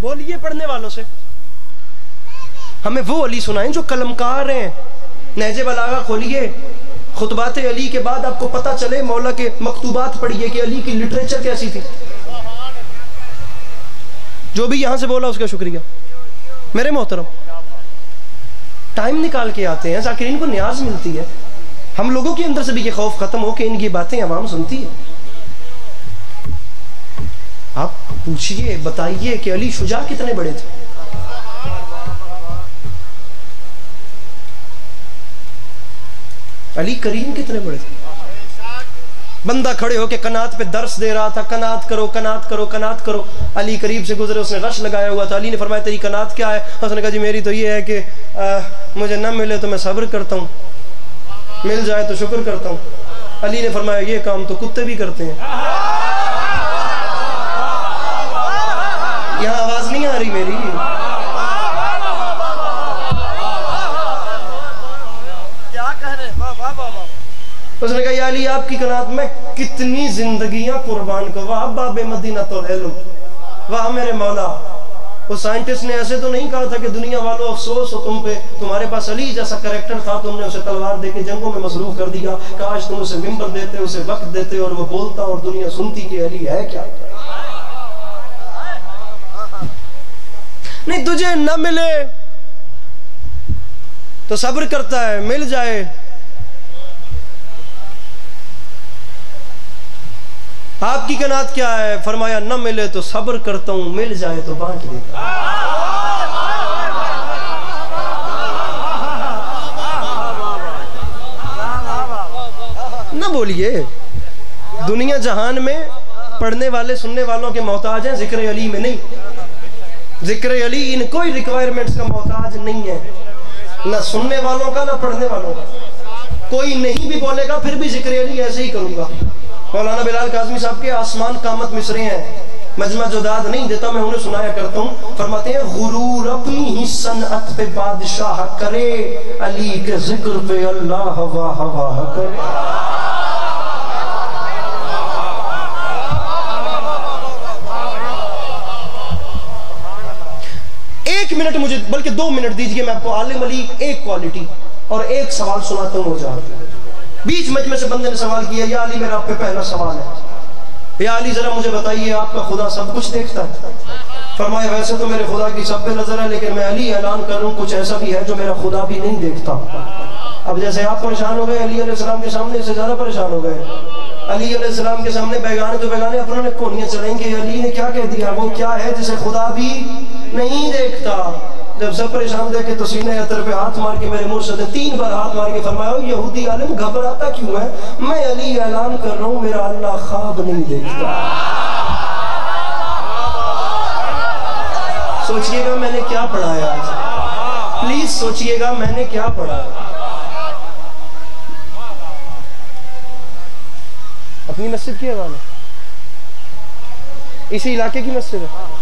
बोलिए पढ़ने वालों से, हमें वो अली सुनाएं जो कलमकार हैं। नहजे बलागा खोलिए, खुतबाते अली के बाद आपको पता चले, मौला के मकतूबात पढ़िए कि अली की लिटरेचर कैसी थी। जो भी यहां से बोला उसका शुक्रिया। मेरे मोहतरम, टाइम निकाल के आते हैं, जाकिरीन को न्याज मिलती है। हम लोगों के अंदर से भी ये खौफ खत्म हो कि इनकी बातें अवाम सुनती है। आप पूछिए, बताइए कि अली शुजा कितने बड़े थे। अली करीम कितने बड़े थे। बंदा खड़े होके कनात पे दर्स दे रहा था, कनात करो कनात करो कनात करो। अली करीब से गुजरे, उसने रश लगाया हुआ था। अली ने फरमाया तेरी कनात क्या है? उसने कहा जी मेरी तो ये है कि मुझे न मिले तो मैं सब्र करता हूँ, मिल जाए तो शुक्र करता हूँ। अली ने फरमाया ये काम तो कुत्ते भी करते हैं। यहाँ आवाज नहीं आ रही मेरी? उसने कहा या अली आपकी कनात में कितनी जिंदगियां कुर्बान कर, वाह बाबे मदीना तो ले लो, वाह मेरे मौला। उस साइंटिस्ट ने ऐसे तो नहीं कहा था कि दुनिया वालों अफसोस हो तुम पे, तुम्हारे पास अली जैसा कैरेक्टर था, तुमने उसे तलवार देके जंगों में मसरूफ कर दिया। काश तुम उसे मिंबर देते, उसे वक्त देते और वो बोलता और दुनिया सुनती कि अली है क्या। नहीं, तुझे न मिले तो सब्र करता है, मिल जाए। आपकी कनात क्या है? फरमाया न मिले तो सब्र करता हूं, मिल जाए तो बांट देता। न बोलिए, दुनिया जहान में पढ़ने वाले सुनने वालों के मोहताज हैं, जिक्र अली में नहीं। जिक्र अली इन कोई रिक्वायरमेंट्स का मोहताज नहीं है, ना सुनने वालों का ना पढ़ने वालों का। कोई नहीं भी बोलेगा फिर भी जिक्र अली ऐसे ही करूंगा। मौलाना बिलाल काज़मी साहब के आसमान कामत मिसरे हैं, मजमा जो दाद नहीं देता मैं उन्हें सुनाया करता हूँ। फरमाते हैं गुरूर अपनी ही सनअत पे बादशाह करे, अली के जिक्र पे अल्लाह वाह वाह करे। एक मिनट मुझे, बल्कि 2 मिनट दीजिए, मैं आपको आलिम अली एक क्वालिटी और एक सवाल सुनाता हूँ। हो जाता बीच मजमे से बंदे ने सवाल किया, या अली मेरा आप पे पहला सवाल है, या अली जरा मुझे बताइए आपका खुदा सब कुछ देखता है? फरमाया वैसे तो मेरे खुदा की सब पे नजर है, लेकिन मैं अली ऐलान कर रहा हूँ कुछ ऐसा भी है जो मेरा खुदा भी नहीं देखता। अब जैसे आप परेशान हो गए, अली अलैहिस्सलाम के सामने से ज्यादा परेशान हो गए। अली अलैहिस्सलाम के सामने बैगाने तो बैगाने अपनों ने कोनियां चढ़ाएंगे, अली ने क्या कह दिया, वो क्या है जिसे खुदा भी नहीं देखता। जब सब परेशान देखे तो सीने अतर पे हाथ मार के मेरे मुर्शिद ने 3 बार हाथ मार के फरमाया, यहूदी आलिम घबराता क्यों है, मैं अली ऐलान कर रहा हूँ मेरा अल्लाह ख्वाब नहीं देखता। सोचिएगा मैंने क्या पढ़ाया आज, प्लीज सोचिएगा मैंने क्या पढ़ाया। अपनी मस्जिद की हवाला, इसी इलाके की मस्जिद है।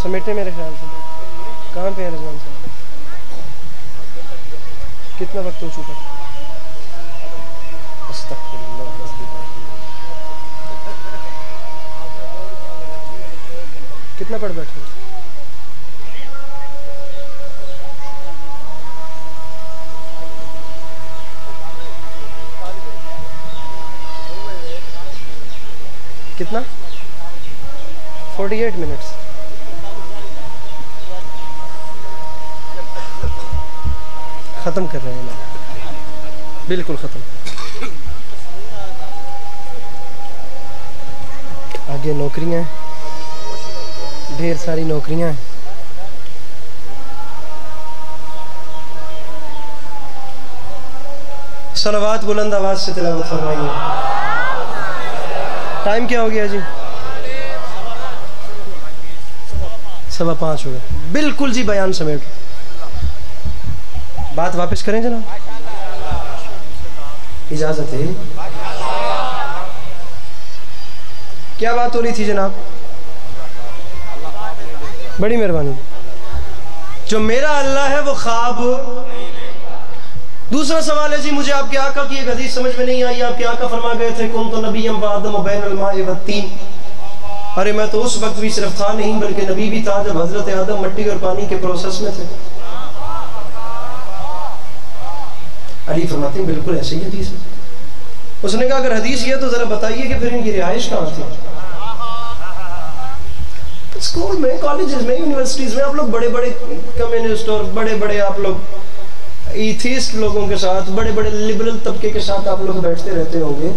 समेटे मेरे ख्याल से। कहाँ पे है रिजवान साहब? कितना वक्त हो चुका? कितना पढ़ बैठे? कितना? 48 मिनट्स। ख़त्म कर रहे हैं ना, बिल्कुल ख़त्म। आगे नौकरियां हैं, ढेर सारी नौकरियां हैं। सलावत बुलंद आवाज़ से तिलावत फरमाइए। टाइम क्या हो गया जी? 5:15 हो गया। बिल्कुल जी, बयान समेट। बात वापस करें जनाब, इजाज़त है? क्या बात हो रही थी जनाब? बड़ी मेहरबानी। जो मेरा अल्लाह है वो ख्वाब। दूसरा सवाल है जी, मुझे आपके आका की एक हदीस समझ में नहीं आई। आपके आका फरमा गए थे कुन तो नबीय्यम बआदम बैनल माए वत्तीन। अरे मैं तो उस वक्त भी सिर्फ था नहीं बल्कि नबी भी था जब हजरत आदम मट्टी और पानी के प्रोसेस में थे। अली फरमाते हैं बिल्कुल ऐसे ही हदीस है। उसने कहा अगर हदीस ये तो जरा बताइए कि फिर इनकी रिहाइश कहाँ थी? स्कूल में, कॉलेजेस में, यूनिवर्सिटीज में आप लोग बड़े बड़े कम्युनिस्ट और बड़े बड़े आप लोग एथिस्ट लोगों के साथ, बड़े बड़े लिबरल तबके के साथ आप लोग बैठते रहते होंगे।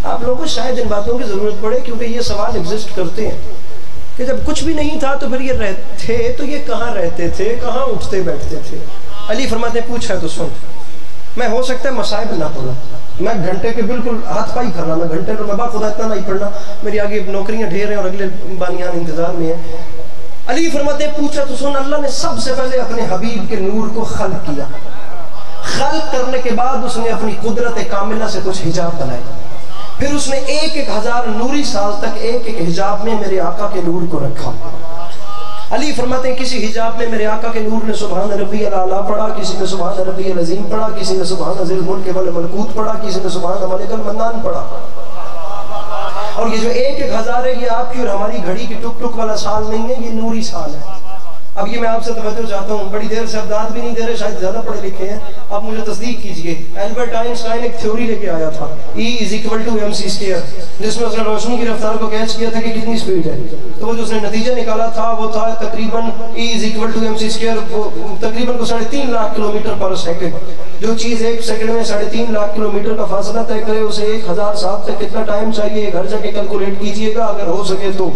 आप लोगों को शायद इन बातों की ज़रूरत पड़े क्योंकि ये सवाल एग्जिस्ट करते हैं कि जब कुछ भी नहीं था तो फिर ये रहते तो ये कहाँ रहते थे, कहाँ उठते बैठते थे? अली फरमाते पूछा है तो सुन, मैं हो सकता है मसाइब ना पढ़ूँ, मैं घंटे के बिल्कुल हाथ पाई करना, मैं घंटे में खुदा इतना नहीं पढ़ना, मेरी आगे नौकरियाँ ढेर हैं और अगले बानियान इंतजार में है। अली फरमाते पूछा तो सुन, अल्लाह ने सबसे पहले अपने हबीब के नूर को खल्क किया। खल्क करने के बाद उसने अपनी कुदरत कामिला से कुछ हिजाब बनाए। फिर उसने 1,000 नूरी साल तक एक एक हिजाब में मेरे आका के नूर को रखा। अली फरमाते हैं किसी हिजाब में मेरे आका के नूर ने सुभान रब्बियल आला पढ़ा, किसी ने सुभान रब्बियल अज़ीम पढ़ा, किसी ने सुभान ज़िल मुल्क वल मलकूत पढ़ा, किसी ने सुभान मलिकल मन्नान पढ़ा। और ये जो 1,000 है ये आपकी और हमारी घड़ी की टुक टुक वाला साल नहीं है, ये नूरी साल है। अब ये मैं आपसे तवज्जो चाहता हूँ, बड़ी देर से आप दाद भी नहीं दे रहे, शायद ज्यादा पढ़े लिखे हैं, अब मुझे तस्दीक कीजिए। एल्बर्ट आइंस्टाइन एक थ्योरी लेके आया था E = mc², जिसमें उसने रोशनी की रफ्तार को कैच किया था कि कितनी स्पीड है। तो वो जो उसने नतीजा निकाला था वो था तकरीबन E = mc², तकरीबन 3.5 लाख किलोमीटर पर सेकंड। जो चीज 1 सेकंड में 3.5 लाख किलोमीटर का फासला तय करे उसे 1,000 साल तक कितना टाइम चाहिए, घर जाके कैलकुलेट कीजिएगा अगर हो सके तो।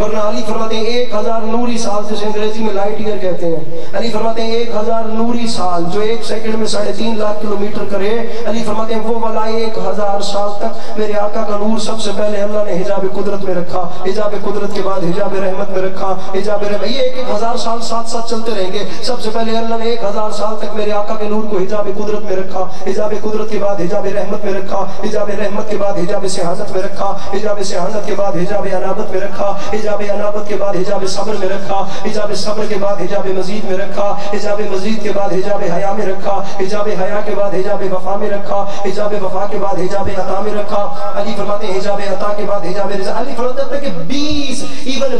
वरना अली फरमाते हैं 1,000 नूरी साल, जिसे अंग्रेजी में लाइट ईयर कहते हैं। अली फरमाते हैं 1,000 नूरी साल जो 1 सेकंड में 3.5 लाख किलोमीटर करे, अली फरमाते हैं वो वाला 1,000 साल तक मेरे आका का नूर सबसे पहले अल्लाह ने हिजाब कुदरत में रखा, हिजाब कुदरत के बाद हिजाब रहमत में रखा, हिजाब रहमत, ये 1,000 साल साथ साथ चलते रहेंगे। सबसे पहले अल्लाह ने 1,000 साल तक मेरे आका के नूर को हिजाब कुदरत में रखा, हिजाब कुदरत के बाद हिजाब रहमत में रखा, हिजाब रहमत के बाद हिजाब सिहानत में रखा, हिजाब सिहानत के बाद हिजाब अनाबत में रखा, हिजाब अनाबत के बाद हिजाब सब्र में रखा, हिजाब सब्र के बाद हिजाब मजीद में रखा, हिजाब मजीद के बाद हिजाब हया में रखा, हिजाब हया के बाद हिजाब वफा में रखा, हिजाब वफा के बाद हिजाब अता में रखा। अली फरमाते हैं हिजाब अता के बाद हिजाब रिज़ा। अली फरमाते हैं कि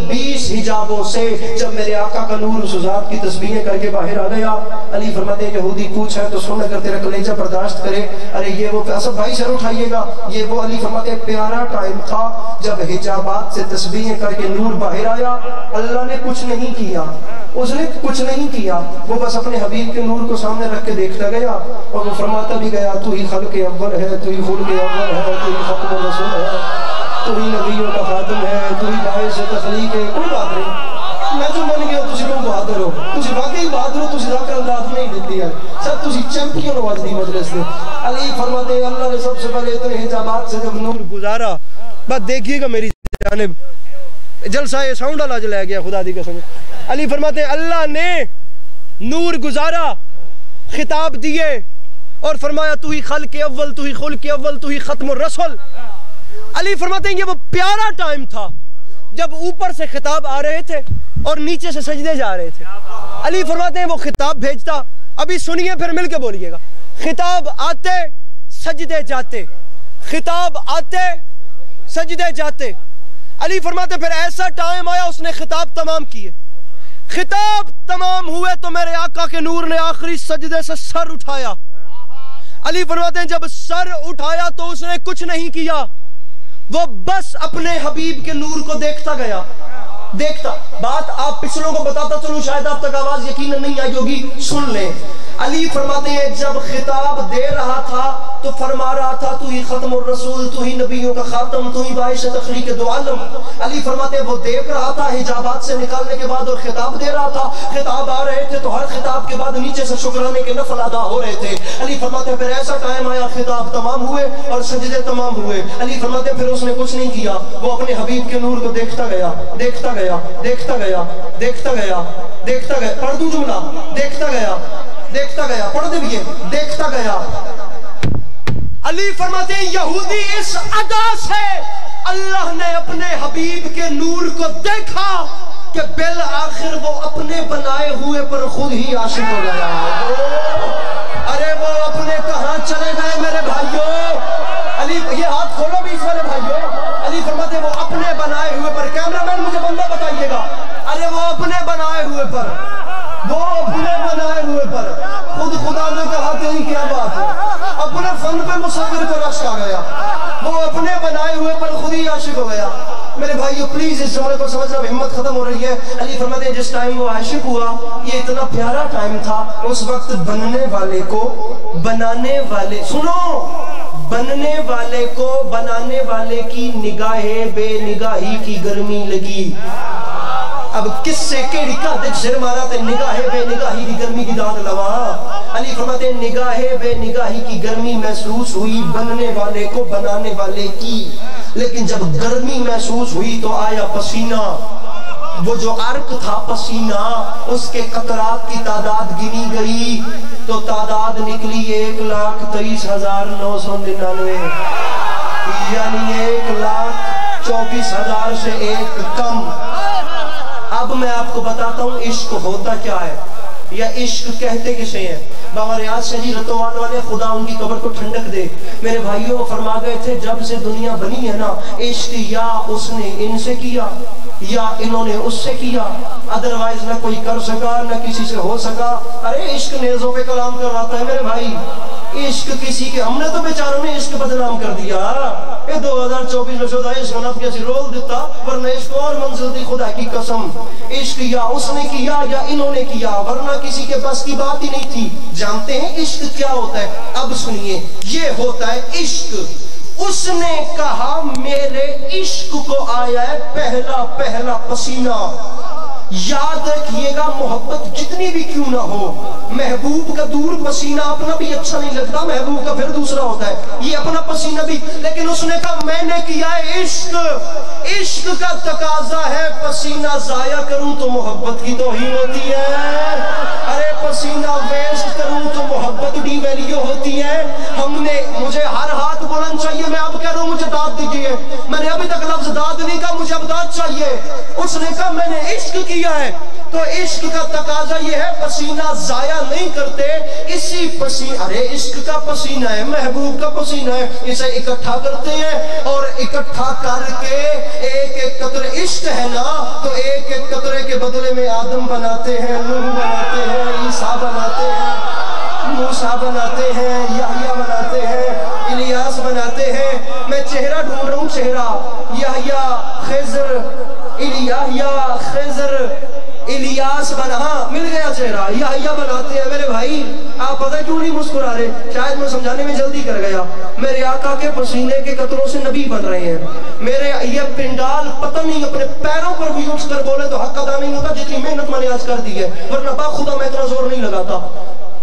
20 हिजाबों से जब मेरे आका का नूर उस ज़ात की तस्बीहें करके बाहर आ गया। अली फरमाते हैं यहूदी पूछा है तो सुन, अगर तेरा कलेजा बर्दाश्त करे, अरे ये वो सब भाई सर उठाइएगा, ये वो अली फरमाते हैं प्यारा टाइम था जब हिजाबात से तस्बीहें करके नूर बाहर आया। अल्लाह ने कुछ नहीं किया, उसने कुछ नहीं किया, वो बस अपने हबीब के नूर को सामने रख के देखता गया और वो फरमाता भी गया तू ही खल्क़ अव्वल है, तू ही खुल्क़ अव्वल है, तू ही खत्म रसूल है, तू ही नबियों का खातम है, तू ही बाइस तख्लीक है। कोई बात नहीं, मैं जो मन गया तुझे लोग बहादुर हो, तुझे वाकई बहादुर हो, तुझे जाकर अंदाज नहीं देती है सब, तुझे चैंपियन हो आज दी मजलिस में। अली फरमाते हैं अल्लाह ने सबसे पहले इतने हिजाबात से जब नूर गुजारा, बस देखिएगा मेरी जानिब जलसा ये साउंड वाला जला गया खुदा दी कसम। अली फरमाते हैं अल्लाह ने नूर गुजारा, खिताब दिए और फरमाया तू ही खल्क़ अव्वल, तू ही खुल्क़ अव्वल, तू ही खत्म रसूल। अली फरमाते हैं ये वो प्यारा टाइम था जब ऊपर से खिताब आ रहे थे और नीचे से सजदे जा रहे थे। अली फरमाते हैं वो खिताब भेजता, अभी सुनिए फिर मिलके बोलिएगा, खिताब आते सजदे जाते, खिताब आते सजदे जाते। अली फरमाते फिर ऐसा टाइम आया उसने खिताब तमाम किए, खिताब तमाम हुए तो मेरे आका के नूर ने आखिरी सजदे से सर उठाया। अली फरमाते हैं जब सर उठाया तो उसने कुछ नहीं किया, वो बस अपने हबीब के नूर को देखता गया, देखता। बात आप पिछलों को बताता चलूं, शायद आप तक आवाज यकीनन नहीं आई होगी, सुन लें। अली फरमाते हैं जब खिताब दे रहा था तो फरमा रहा था तू ही खत्मुर रसूल, तू ही नबियों का खातम, तू ही बाइश तखलीक दो आलम। अली फरमाते हैं वो देख रहा था हिजाबात से निकालने के बाद और खिताब दे रहा था, खिताब आ रहे थे तो हर खिताब के बाद नीचे से शुक्राने के नफल अदा हो रहे थे। अली फरमाते हैं फिर ऐसा टाइम आया खिताब तमाम हुए और सजदे तमाम हुए। अली फरमाते हैं फिर उसने कुछ नहीं किया, वो अपने हबीब के नूर को देखता गया, देखता गया, देखता गया, देखता गया, देखता गया। पढ़ दूं जुमला, देखता गया, देखता गया, पढ़ देंगे, देखता गया। अली फरमाते हैं यहूदी इस अदा से अल्लाह ने अपने हबीब के नूर को देखा कि बिल आखिर वो अपने बनाए हुए पर खुद ही आशिक हो गया। अरे वो अपने कहां चले गए मेरे भाइयों? अली ये हाथ खोलो बीच वाले भाइयों। अली फरमाते वो अपने बनाए हुए पर, कैमरामैन मुझे बंदा बताइएगा, अरे वो अपने बनाए हुए पर, वो अपने बनाए हुए पर खुद खुदा ने कहा तेरी क्या बात है, अपने फन पे मुसाफिर को रश्क आ गया, वो अपने बनाए हुए पर खुद ही आशिक हो गया। मेरे भाइयों प्लीज इस जुमले को समझना, हिम्मत खत्म हो रही है। अली फरमाते हैं जिस टाइम वो आशिक हुआ ये इतना प्यारा टाइम था, उस वक्त बनने वाले को बनाने वाले, सुनो, बनने वाले को बनाने वाले की निगाहें बेनिगाही की गर्मी लगी। अब किससे केड़ी का दिख सिर मारा ते निगाहे बेनिगाही की गर्मी की दाद लवा। अली फरमाते निगाहे बेनिगाही की गर्मी महसूस हुई बनने वाले को बनाने वाले की, लेकिन जब गर्मी महसूस हुई तो आया पसीना। वो जो अर्क था पसीना, उसके कतरात की तादाद गिनी गई तो तादाद निकली 1,23,999, यानी 1,24,000 से एक कम। अब मैं आपको बताता हूँ इश्क होता क्या है या इश्क कहते किसे हैं। बाबा रियाज शजी रतवान वाले खुदा उनकी कब्र को ठंडक दे, मेरे भाइयों फरमा गए थे जब से दुनिया बनी है ना, इश्क या उसने इनसे किया या इन्होंने उससे किया, अदरवाइज ना कोई कर सका ना किसी से हो सका। अरे इश्क नेज़ों पे कलाम कर रहा है मेरे भाई, इश्क किसी के, हमने तो बेचारों ने इश्क बदनाम कर दिया। ये 2024 में शुदा इश्क ना कैसे रोल देता, वरना इश्क और मंजिल थी खुदा की कसम। इश्क या उसने किया या इन्होंने किया, वरना किसी के पास की बात ही नहीं थी। जानते हैं इश्क क्या होता है? अब सुनिए, ये होता है इश्क। उसने कहा मेरे इश्क को आया है पहला पहला पसीना। याद रखिएगा मोहब्बत जितनी भी क्यों ना हो, महबूब का दूर पसीना अपना भी अच्छा नहीं लगता, महबूब का फिर दूसरा होता है, ये अपना पसीना भी। लेकिन उसने कहा मैंने किया है इश्क, इश्क का तकाजा है पसीना जाया करूं तो मोहब्बत की तौहीन होती है। अरे पसीना वेस्ट करूं तो मोहब्बत डी वैल्यू होती है। हमने, मुझे हर हाथ बुलंद चाहिए, मैं अब कह रहा हूं मुझे दाद दीजिए, मैंने अभी तक लफ्ज दाद नहीं कहा, मुझे अब दाद चाहिए। उसने कहा मैंने इश्क किया है, तो इश्क का तकाजा ये है पसीना जाया नहीं करते, इसी पसीना, अरे इश्क का पसीना है, महबूब का पसीना है, इसे इकट्ठा करते हैं और इकट्ठा करके एक एक कतरे, इश्क है ना तो एक एक कतरे के बदले में आदम बनाते हैं, नूह बनाते हैं, ईसा बनाते हैं, मूसा बनाते हैं, याहिया बनाते हैं, इलियास बनाते हैं। मैं चेहरा ढूंढ रहा हूँ, चेहरा, याहिया, खिज़र, इलियाहिया, खिज़र, इलियास बना, हाँ मिल गया चेहरा, याहिया बनाते हैं। मेरे भाई आप पता क्यों नहीं मुस्कुरा रहे? शायद मैं समझाने में जल्दी कर गया। मेरे आका के पसीने के कतरों से नबी बन रहे हैं। मेरे ये पिंडाल पता नहीं अपने पैरों पर भी उठकर बोले तो हक अदा नहीं होता जितनी मेहनत मैंने आज कर दी है, वरना बाखुदा मैं इतना जोर नहीं लगाता।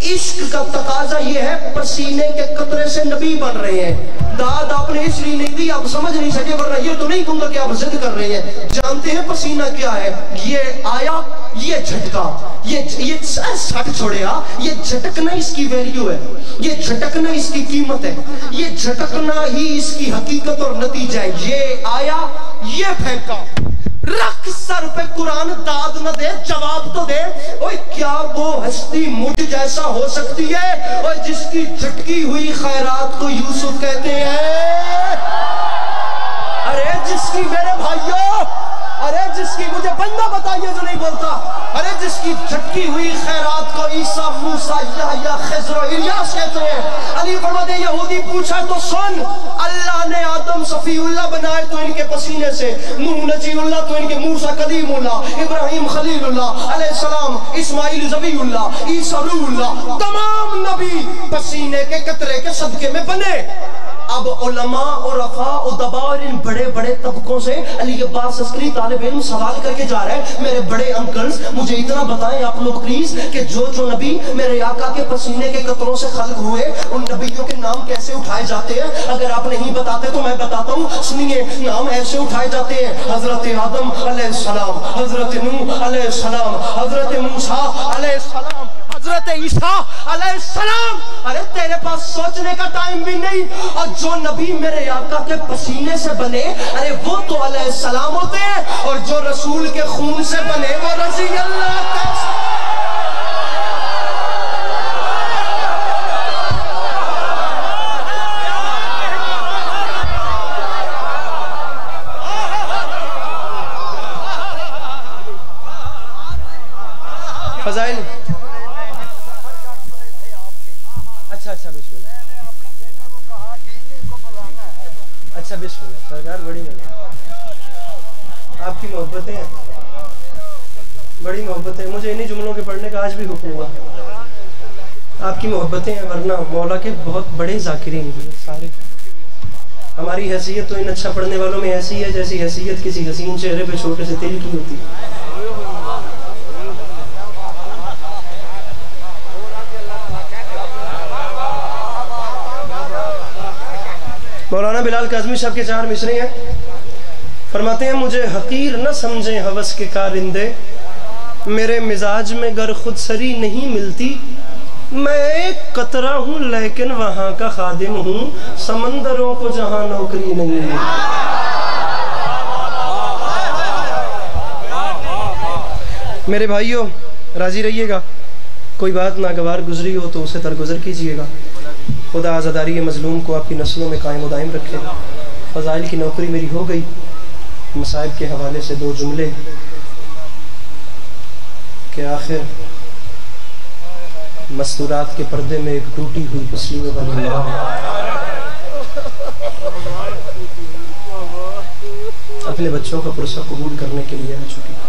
इश्क का तकाजा ये है पसीने के कतरे से नबी बन रहे हैं। दाद आपने इसलिए नहीं दी आप समझ नहीं सके, वरना ये तो नहीं कहूंगा कि आप जिद कर रहे हैं। जानते हैं पसीना क्या है? ये आया, ये झटका, ये सट छोड़ेगा, ये झटकना इसकी वैल्यू है, ये झटकना इसकी कीमत है, ये झटकना ही इसकी हकीकत और नतीजा है। ये आया, ये फेंका, कुरान दाद न दे, जवाब तो दे। ओए क्या वो हस्ती मुझ जैसा हो सकती है और जिसकी झटकी हुई खैरात को यूसुफ कहते हैं? अरे जिसकी, मेरे भाइयों, अरे जिसकी, मुझे बंदा बताइए जो नहीं बोलता, अरे जिसकी झटकी हुई खैरात को ईसा, मूसा, याह्या, खिज़र, इलियास कहते हैं। अली फरमाते हैं यहूदी पूछा तो सुन, अल्लाह ने आदम सफीउल्लाह बनाए तो इनके पसीने से, नूह नजीउल्लाह तो इनके, मूसा कलीमुल्लाह, इब्राहिम खलीलुल्लाह अलैहिस्सलाम, इस्माइल ज़बीउल्लाह, ईसा रूहुल्लाह, तमाम नबी पसीने के कतरे के सदके में बने। अब उलमा और अफा उदबा और इन बड़े बड़े तबकों से अली अब्बास अस्करी तालिब इल्म सवाल करके जा रहे हैं, मेरे बड़े अंकल्स मुझे इतना बताएं आप लोग प्लीज कि जो जो नबी मेरे आका के पसीने के कतरों से खल्क हुए उन नबियों के नाम कैसे उठाए जाते हैं? अगर आप नहीं बताते तो मैं बताता हूँ, सुनिए। नाम ऐसे उठाए जाते हैं, हजरत आदम अलैहिस्सलाम, हजरत नूह अलैहिस्सलाम, हजरत मूसा अलैहिस्सलाम, हजरत ईसा अलैहिस्सलाम। अरे तेरे पास सोचने का टाइम भी नहीं। और जो नबी मेरे आका के पसीने से बने, अरे वो तो अलैहिस्सलाम होते हैं, और जो रसूल के खून से बने वो रज़ी अल्लाह का। फजाइल, अच्छा बिस्मिल्लाह, अच्छा बिस्मिल्लाह। सरकार बड़ी आपकी मोहब्बतें हैं, बड़ी मोहब्बतें। मुझे इन्हीं जुमलों के पढ़ने का आज भी हुक्म हुआ। आपकी मोहब्बतें हैं, वरना मौला के बहुत बड़े जाकिरीन सारे। हमारी हैसियत तो इन अच्छा पढ़ने वालों में ऐसी है जैसी हैसियत किसी हसीन चेहरे पे छोटे से तिल की होती है। मौलाना बिलाल काज़मी साहब के 4 मिसरे हैं। फरमाते हैं मुझे हकीर न समझें हवस के कारिंदे, मेरे मिजाज में गर खुद सरी नहीं मिलती, मैं एक कतरा हूँ लेकिन वहाँ का खादिम हूँ, समंदरों को जहाँ नौकरी नहीं है। मेरे भाइयों राजी रहिएगा, कोई बात नागवार गुजरी हो तो उसे दरगुजर कीजिएगा। खुदा आज़ादारी मज़लूम को आपकी नस्लों में कायम दायम रखे। फ़ज़ाइल की नौकरी मेरी हो गई। मसाइब के हवाले से 2 जुमले के आखिर मस्तूरात के पर्दे में एक टूटी हुई पसलियों वाली माँ अपने बच्चों का पुरसा कबूल करने के लिए आ चुकी है।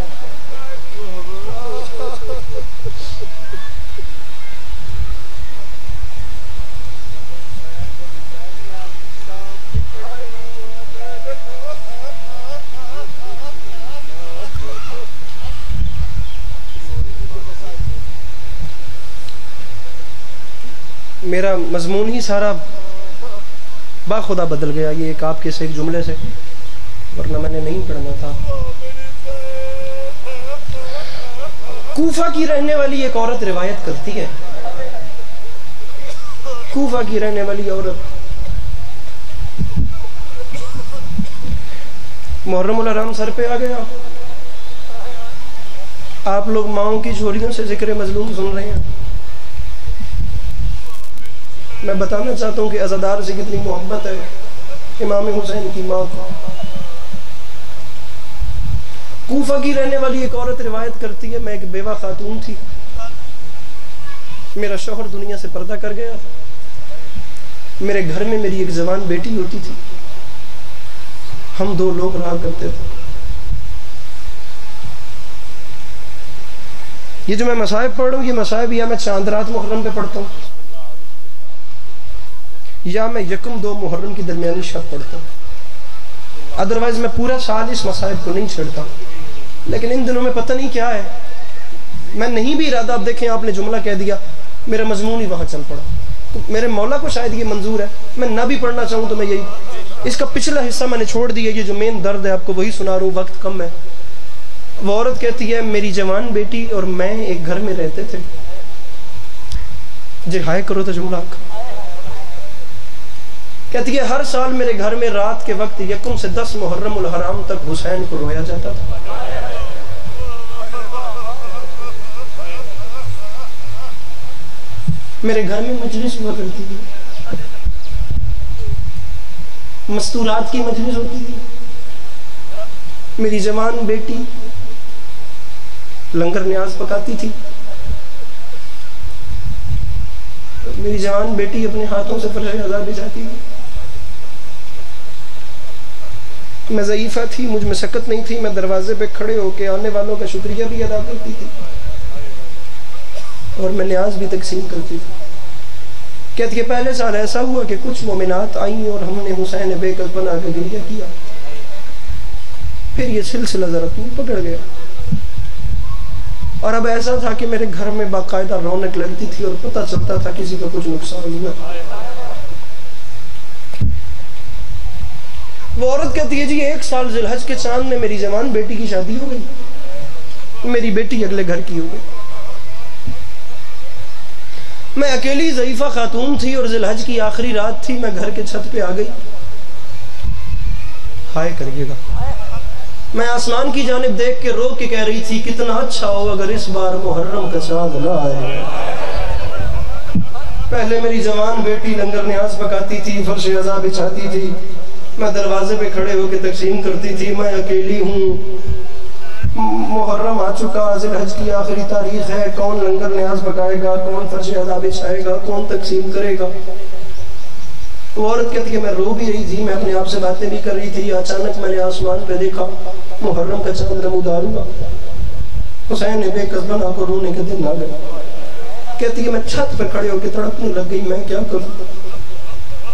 मेरा मजमून ही सारा बाखुदा बदल गया ये एक आपके से एक जुमले से, वरना मैंने नहीं पढ़ना था। कूफा की रहने वाली एक औरत रिवायत करती है, कूफा की रहने वाली औरत मुहर्रमुल हराम सर पे आ गया, आप लोग माओं की झोलियों से जिक्र मजलूम सुन रहे हैं। मैं बताना चाहता हूँ कि अज़ादार से कितनी मोहब्बत है इमाम हुसैन की माँ को। कूफा की रहने वाली एक औरत रिवायत करती है, मैं एक बेवा खातून थी, मेरा शौहर दुनिया से पर्दा कर गया, मेरे घर में मेरी एक जवान बेटी होती थी, हम 2 लोग रहा करते थे। ये जो मैं मसाइब पढ़ रहा हूँ, ये मसाइब या मैं चांद रात मुहर्रम पे पढ़ता हूँ या मैं 1-2 मुहर्रम की दरमियानी शब पढ़ता हूँ, अदरवाइज मैं पूरा साल इस मसाइब को नहीं छेड़ता। लेकिन इन दिनों में पता नहीं क्या है, मैं नहीं भी इरादा, अब देखें आपने जुमला कह दिया, मेरा मजमून ही वहाँ चल पड़ा। तो मेरे मौला को शायद ये मंजूर है, मैं ना भी पढ़ना चाहूँ तो मैं यही, इसका पिछला हिस्सा मैंने छोड़ दिया, ये जो मेन दर्द है आपको वही सुना रहा हूँ, वक्त कम है। वो औरत कहती है मेरी जवान बेटी और मैं एक घर में रहते थे। जी हाय करो तो जुमला। कहती है हर साल मेरे घर में रात के वक्त 1 से 10 मुहर्रमुल हराम तक हुसैन को रोया जाता था। मेरे घर में मजलिस हुआ करती थी, मस्तूरात की मजलिस होती थी। मेरी जवान बेटी लंगर न्याज पकाती थी, मेरी जवान बेटी अपने हाथों से फर्श अज़ा बिछाती थी। मैं ज़ईफ़ा थी, मुझ में सकत नहीं थी, मैं दरवाजे पे खड़े होके आने वालों का शुक्रिया भी अदा करती थी और मैं न्याज भी तकसीम करती थी। कहती है पहले साल ऐसा हुआ कि कुछ मोमिनात आई और हमने हुसैन बेकस बना के गिरिया किया, फिर ये सिलसिला ज़रा तूल पकड़ गया और अब ऐसा था कि मेरे घर में बाकायदा रौनक लगती थी और पता चलता था किसी का कुछ नुकसान हुआ। वो औरत कहती है जी 1 साल ज़िलहज के चांद में मेरी जवान बेटी की शादी हो गई, मेरी बेटी अगले घर की हो गई। मैं अकेली ज़ईफ़ा खातून थी और ज़िलहज की आखिरी रात थी, मैं घर के छत पे आ गई। हाय करिएगा, मैं आसमान की जानिब देख के रो के कह रही थी कितना अच्छा हो अगर इस बार मुहर्रम का चांद ना आए। पहले मेरी जवान बेटी लंगर न्याज पकाती थी, फर्श अज़ा बिछाती थी, मैं दरवाजे पे खड़े होकर तकसीम करती थी। मैं अकेली हूँ, मुहर्रम आ चुका, ज़िलहज की आखिरी तारीख है, कौन लंगर न्याज पकाएगा, कौन फर्श अज़ा बिछाएगा, कौन तकसीम करेगा। वो औरत कहती है मैं रो भी रही थी, मैं अपने आप से बातें भी कर रही थी। अचानक मैंने आसमान पे देखा मुहर्रम का चांद नमूदार हुआ, हुसैन बेकस बना को रोने के दिन आ गए। कहती है मैं छत पे खड़े होकर तड़पने लग गई, मैं क्या करूं,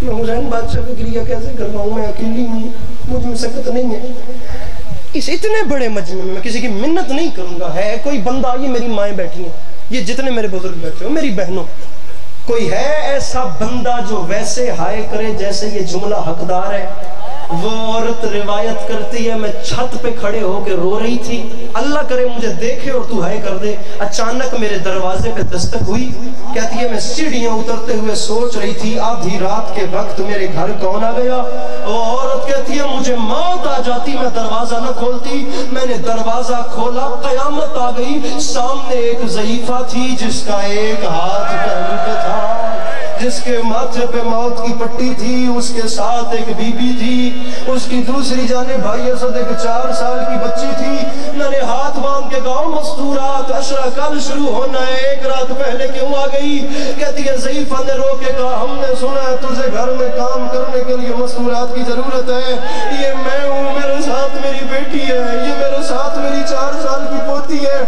मैं हुसैन बादशाह की क्रिया कैसे कर पाऊं, मैं अकेली हूँ, मुझ में सकत नहीं है। इस इतने बड़े मजमे में मैं किसी की मिन्नत नहीं करूंगा। है कोई बंदा, ये मेरी माएँ बैठी हैं, ये जितने मेरे बुजुर्ग बैठे हो, मेरी बहनों, कोई है ऐसा बंदा जो वैसे हाय करे जैसे ये जुमला हकदार है। वो औरत रिवायत करती है मैं छत पे खड़े होकर रो रही थी, अल्लाह करे मुझे देखे और तू हाय कर दे। अचानक मेरे दरवाजे पे दस्तक हुई। कहती है मैं सीढ़ियां उतरते हुए सोच रही थी आधी रात के वक्त मेरे घर कौन आ गया। वो औरत कहती है मुझे मौत आ जाती, मैं दरवाजा न खोलती। मैंने दरवाजा खोला, कयामत आ गई। सामने एक ज़ईफ़ा थी जिसका एक हाथ पहलू पे था, जिसके माथे पे मौत की पट्टी थी, उसके साथ एक बीबी थी, उसकी दूसरी जाने भाई असद एक 4 साल की बच्ची थी। मैंने हाथ बांध के कहा मस्तूरात अशरा कल शुरू होना है, 1 रात पहले क्यों आ गई। कहती है ज़ईफ़ा ने रो के कहा हमने सुना है तुझे घर में काम करने के लिए मस्तूरात की जरूरत है। ये मैं हूँ, मेरे साथ मेरी बेटी है, ये मेरे साथ मेरी 4 साल की पोती है।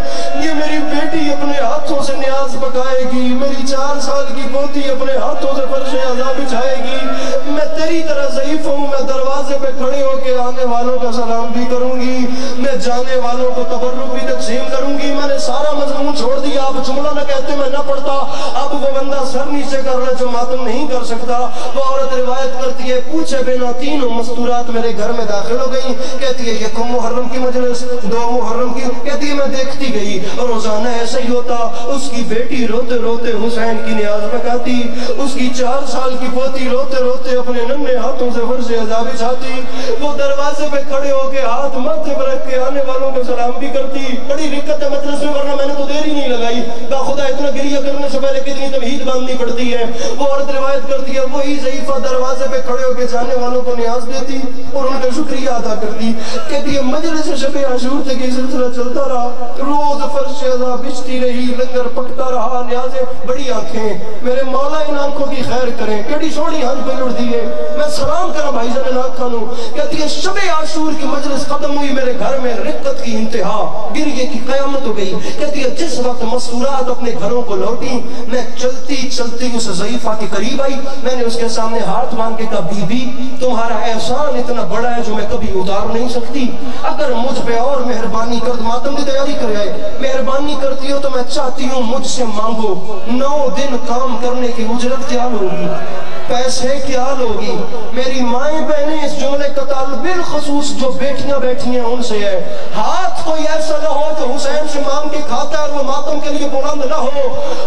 ये मेरी बेटी अपने हाथों से न्याज पकाएगी, मेरी 4 साल की पोती अपने हाथों से फर्श अज़ा बिछाएगी। मैं तेरी तरह ज़ईफ़ हूँ, मैं दरवाजे पे खड़े होकर आने वालों का सलाम भी करूंगी, मैं जाने वालों को तबर्रुक भी तकसीम करूंगी। मैंने सारा मजमून छोड़ दिया, अब जुमला न कहते मैं न पढ़ता। अब वो बंदा सर नीचे कर रहा जो मातम नहीं कर सकता। वो औरत रिवायत करती है पूछे बिना 3 मस्तूरात मेरे घर में दाखिल हो गई। कहती है 1 मुहर्रम की मजलिस, 2 मुहर्रम की। कहती है मैं देखती गई, रोजाना ऐसा ही होता। उसकी बेटी रोते रोते हुसैन की न्याज पकाती, उसकी 4 साल की पोती रोते रोते अपने नन्हे हाथों से फर्श अज़ा बिछाती। वो दरवाजे पे खड़े होके हाथ माथे पर रख के आने वालों को सलाम भी करती। बड़ी दिक्कत है मजलिस में, वरना मैंने तो देर ही नहीं लगाई। खुदा इतना गिरिया करने से पहले कितनी तमहीद बांधनी पड़ती है। वो औरत रिवायत करती है वही ज़ईफ़ा दरवाजे पे खड़े होके जाने वालों को न्याज देती और उनका शुक्रिया अदा करती। कहती है मजलिस शब आशूर तक ये सिलसिला चलता रहा, रोज फर्श अज़ा बिछती रही, लंगर पकता रहा, न्याज़े। बड़ी आंखें, मेरे मौला इन आंखों की खैर करें, केड़ी सोहनी हंस पे उड़ती है। मैं सलाम करा भाईजान लाख खानू। कहती है शब आशूर की मजलिस खत्म हुई, मेरे घर में रिक्कत की इंतहा, गिरिए की कयामत हो गई। कहती है जिस वक्त मस्तूरात अपने घरों को लौटी, मैं चलती चलती उस ज़ईफ़ा के करीब आई। मैंने उसके सामने हाथ मांग के कहा बीबी तुम्हारा एहसान इतना बड़ा है जो मैं कभी उतार नहीं सकती। अगर मुझ पे और मेहरबानी कर, मातम की तैयारी कर आए, मेहरबानी करती हो तो मैं चाहती हूँ मुझसे मांगो 9 दिन काम करने की उजरत क्या लोगी, पैसे क्या लोगी। मेरी माएँ बहनें इस जुमले का ताल्लुक बिलखसूस जो बेटियां बैठी हैं उनसे है। हाथ कोई ऐसा ना हो जो हुसैन से मांग के के खाता है और वो मातम के लिए बुलंद ना हो।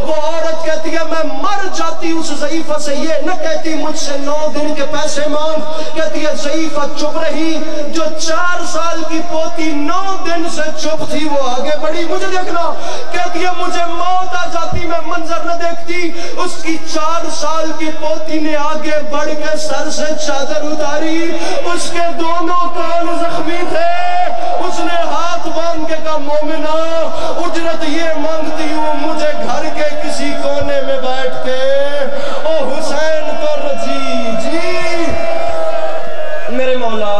वो औरत कहती है मैं मर जाती उस ज़ईफ़ा से, ये न कहती मुझसे 9 दिन के पैसे मांग। कहती है ज़ईफ़ा चुप रही। जो 4 साल की पोती 9 दिन से चुप थी वो आगे बढ़ी, मुझे देखना। कहती है मुझे मौत आ जाती मैं मंजर न देखती। उसकी 4 साल की पोती ने आगे बढ़ के सर से चादर उतारी, उसके दोनों कान जख्मी थे। उसने हाथ बांध के कहा मोमिना उजरत ये मांगती हूँ मुझे घर के किसी कोने में बैठ के ओ हुसैन को रजी जी। मेरे मौला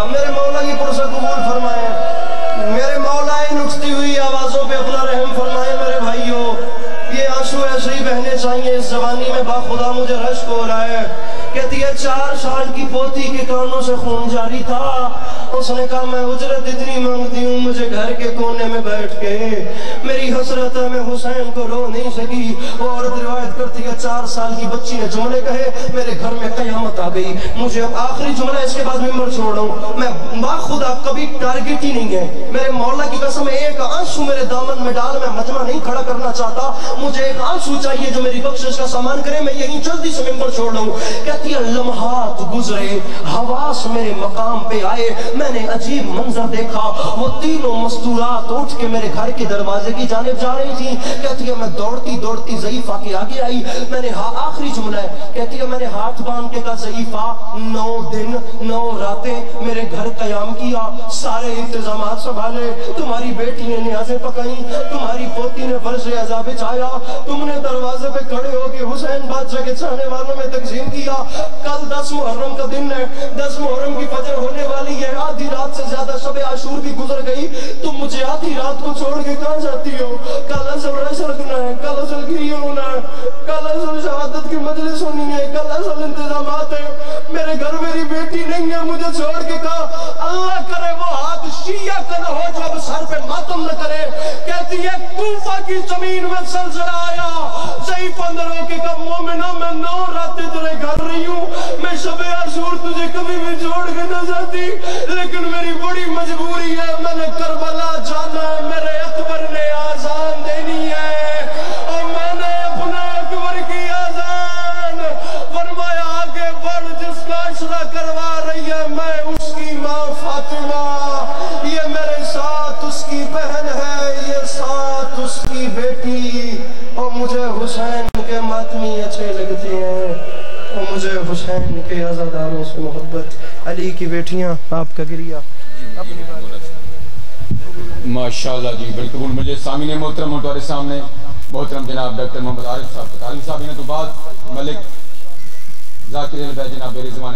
की पुरसा कबूल फरमाए। मेरे मौला इन उठती हुई आवाजों पे अपना रहम फरमाए। मेरे भाइयों ये आंसू ऐसे ही बहने चाहिए। इस जवानी में बाखुदा मुझे रश्क हो रहा है। कहती है 4 साल की पोती के कानों से खून जारी था। उसने कहा मैं उजरत इतनी मांगती हूँ मुझे घर के कोने में बैठ के, मेरी हसरत है मैं हुसैन को रो नहीं सकी। वो औरत रिवायत करती है 4 साल की बच्ची ने जुमले कहे, मेरे घर में कयामत आ गई। मुझे अब आखिरी जुमला इसके बाद मिंबर छोड़ रहा हूँ। मैं बाखुदा कभी टारगेट ही नहीं है। मेरे मौला की कसम एक आंसू मेरे दामन में डाल, मैं मजमा नहीं खड़ा करना चाहता। मुझे एक आंसू चाहिए जो मेरी बख्शिश का सामान करे। मैं यहीं जल्दी से मिंबर छोड़ रहा हूँ। कहती है लम्हात गुजरे, हवास मेरे मकाम पे आए, मैंने अजीब मंजर देखा। वो तीनों मस्तूरात उठ के मेरे घर के दरवाजे की जानिब जा रही थी। कहती है मैं दौड़ती दौड़ती ज़ईफ़ा के आगे आई। मैंने आखिरी जुमला है, कहती है मैंने हाथ बांध के कहा ज़ईफ़ा 9 दिन 9 रातें मेरे घर कयाम किया, सारे इंतजामात संभाले, तुम्हारी बेटी ने न्याज़ें पकाई, तुम्हारी पोती ने फर्श अज़ा बिछाया, तुमने दरवाजे पे खड़े होके हुसैन बादशाह के चाहने वालों में तकसीम किया। कल 10 मुहर्रम का दिन है, 10 मुहर्रम की फजर होने वाली है। आधी रात से ज्यादा शबे आशूर भी गुजर गई। तुम मुझे आधी रात को छोड़ के कहां जाती हो? कल असल रशर करना है, कल असल गिरिया होना है, कल असल शहादत की मजलिस होनी है, कल असल इंतजामात है। मेरे घर मेरी बेटी नहीं है, मुझे छोड़ के कहा। अल्लाह करे वो हाथ शिया का न हो जो अब सर पे मातम न करे। कहती है कूफा की जमीन में सलसला आया। ज़ईफ़ा अंदर होके कहा मोमिना मैं 9 रातें तेरे घर रही हूँ, मैं शबे आशूर तुझे कभी भी छोड़ के न जाती, लेकिन मेरी बड़ी मजबूरी है, मैंने करबला जाना है, मेरे अकबर ने आजान देनी है और मैंने अपने अकबर की आजान फरमाया आगे बढ़, जिसका इशरा करवा रही है मैं उसकी माँ फातिमा, ये मेरे साथ उसकी बहन है, ये साथ उसकी बेटी। और मुझे हुसैन के मातमी अच्छे लगते हैं और मुझे हुसैन के आज़ादारों से मोहब्बत। अली की बेटियां आपका गिरिया माशाल्लाह जी बिल्कुल। मुझे सामने मोहतरम हमारे सामने मोहतरम जनाब डॉक्टर मोहम्मद आरिफ साहब साहब ने तो बाद मलिक जाकिर जनाब रिजवान